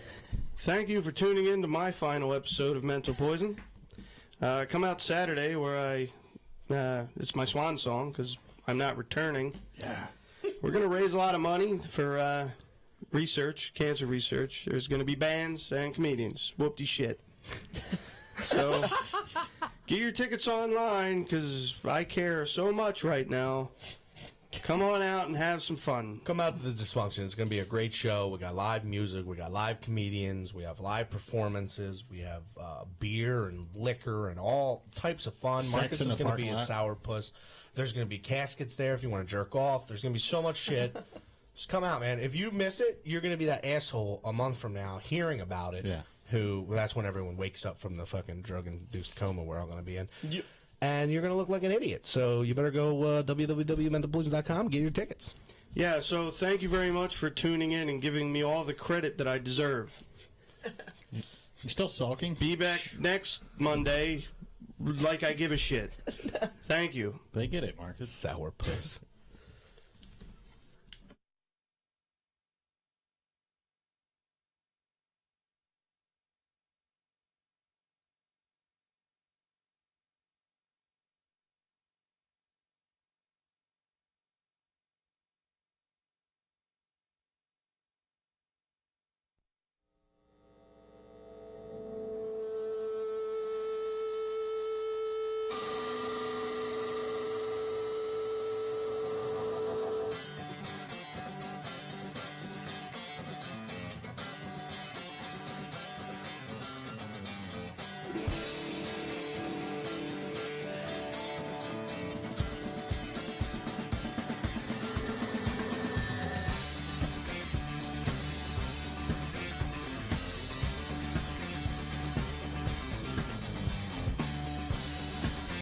thank you for tuning in to my final episode of Mental Poison. Come out Saturday where it's my swan song because I'm not returning. Yeah. We're going to raise a lot of money for research, cancer research. There's going to be bands and comedians. Whoop-de shit. So get your tickets online because I care so much right now. Come on out and have some fun. Come out to the Dysfunction. It's going to be a great show. We got live music. We got live comedians. We have live performances. We have beer and liquor and all types of fun. Sex Marcus in is the going to be parking a lot. sourpuss. There's going to be caskets there if you want to jerk off. There's going to be so much shit. Just come out, man. If you miss it, you're going to be that asshole a month from now hearing about it. Yeah. That's when everyone wakes up from the fucking drug-induced coma we're all going to be in. And you're going to look like an idiot. So you better go www.mentalpoison.com, get your tickets. Yeah, so thank you very much for tuning in and giving me all the credit that I deserve. You still sulking? Be back next Monday like I give a shit. Thank you. They get it, Marcus. Sourpuss.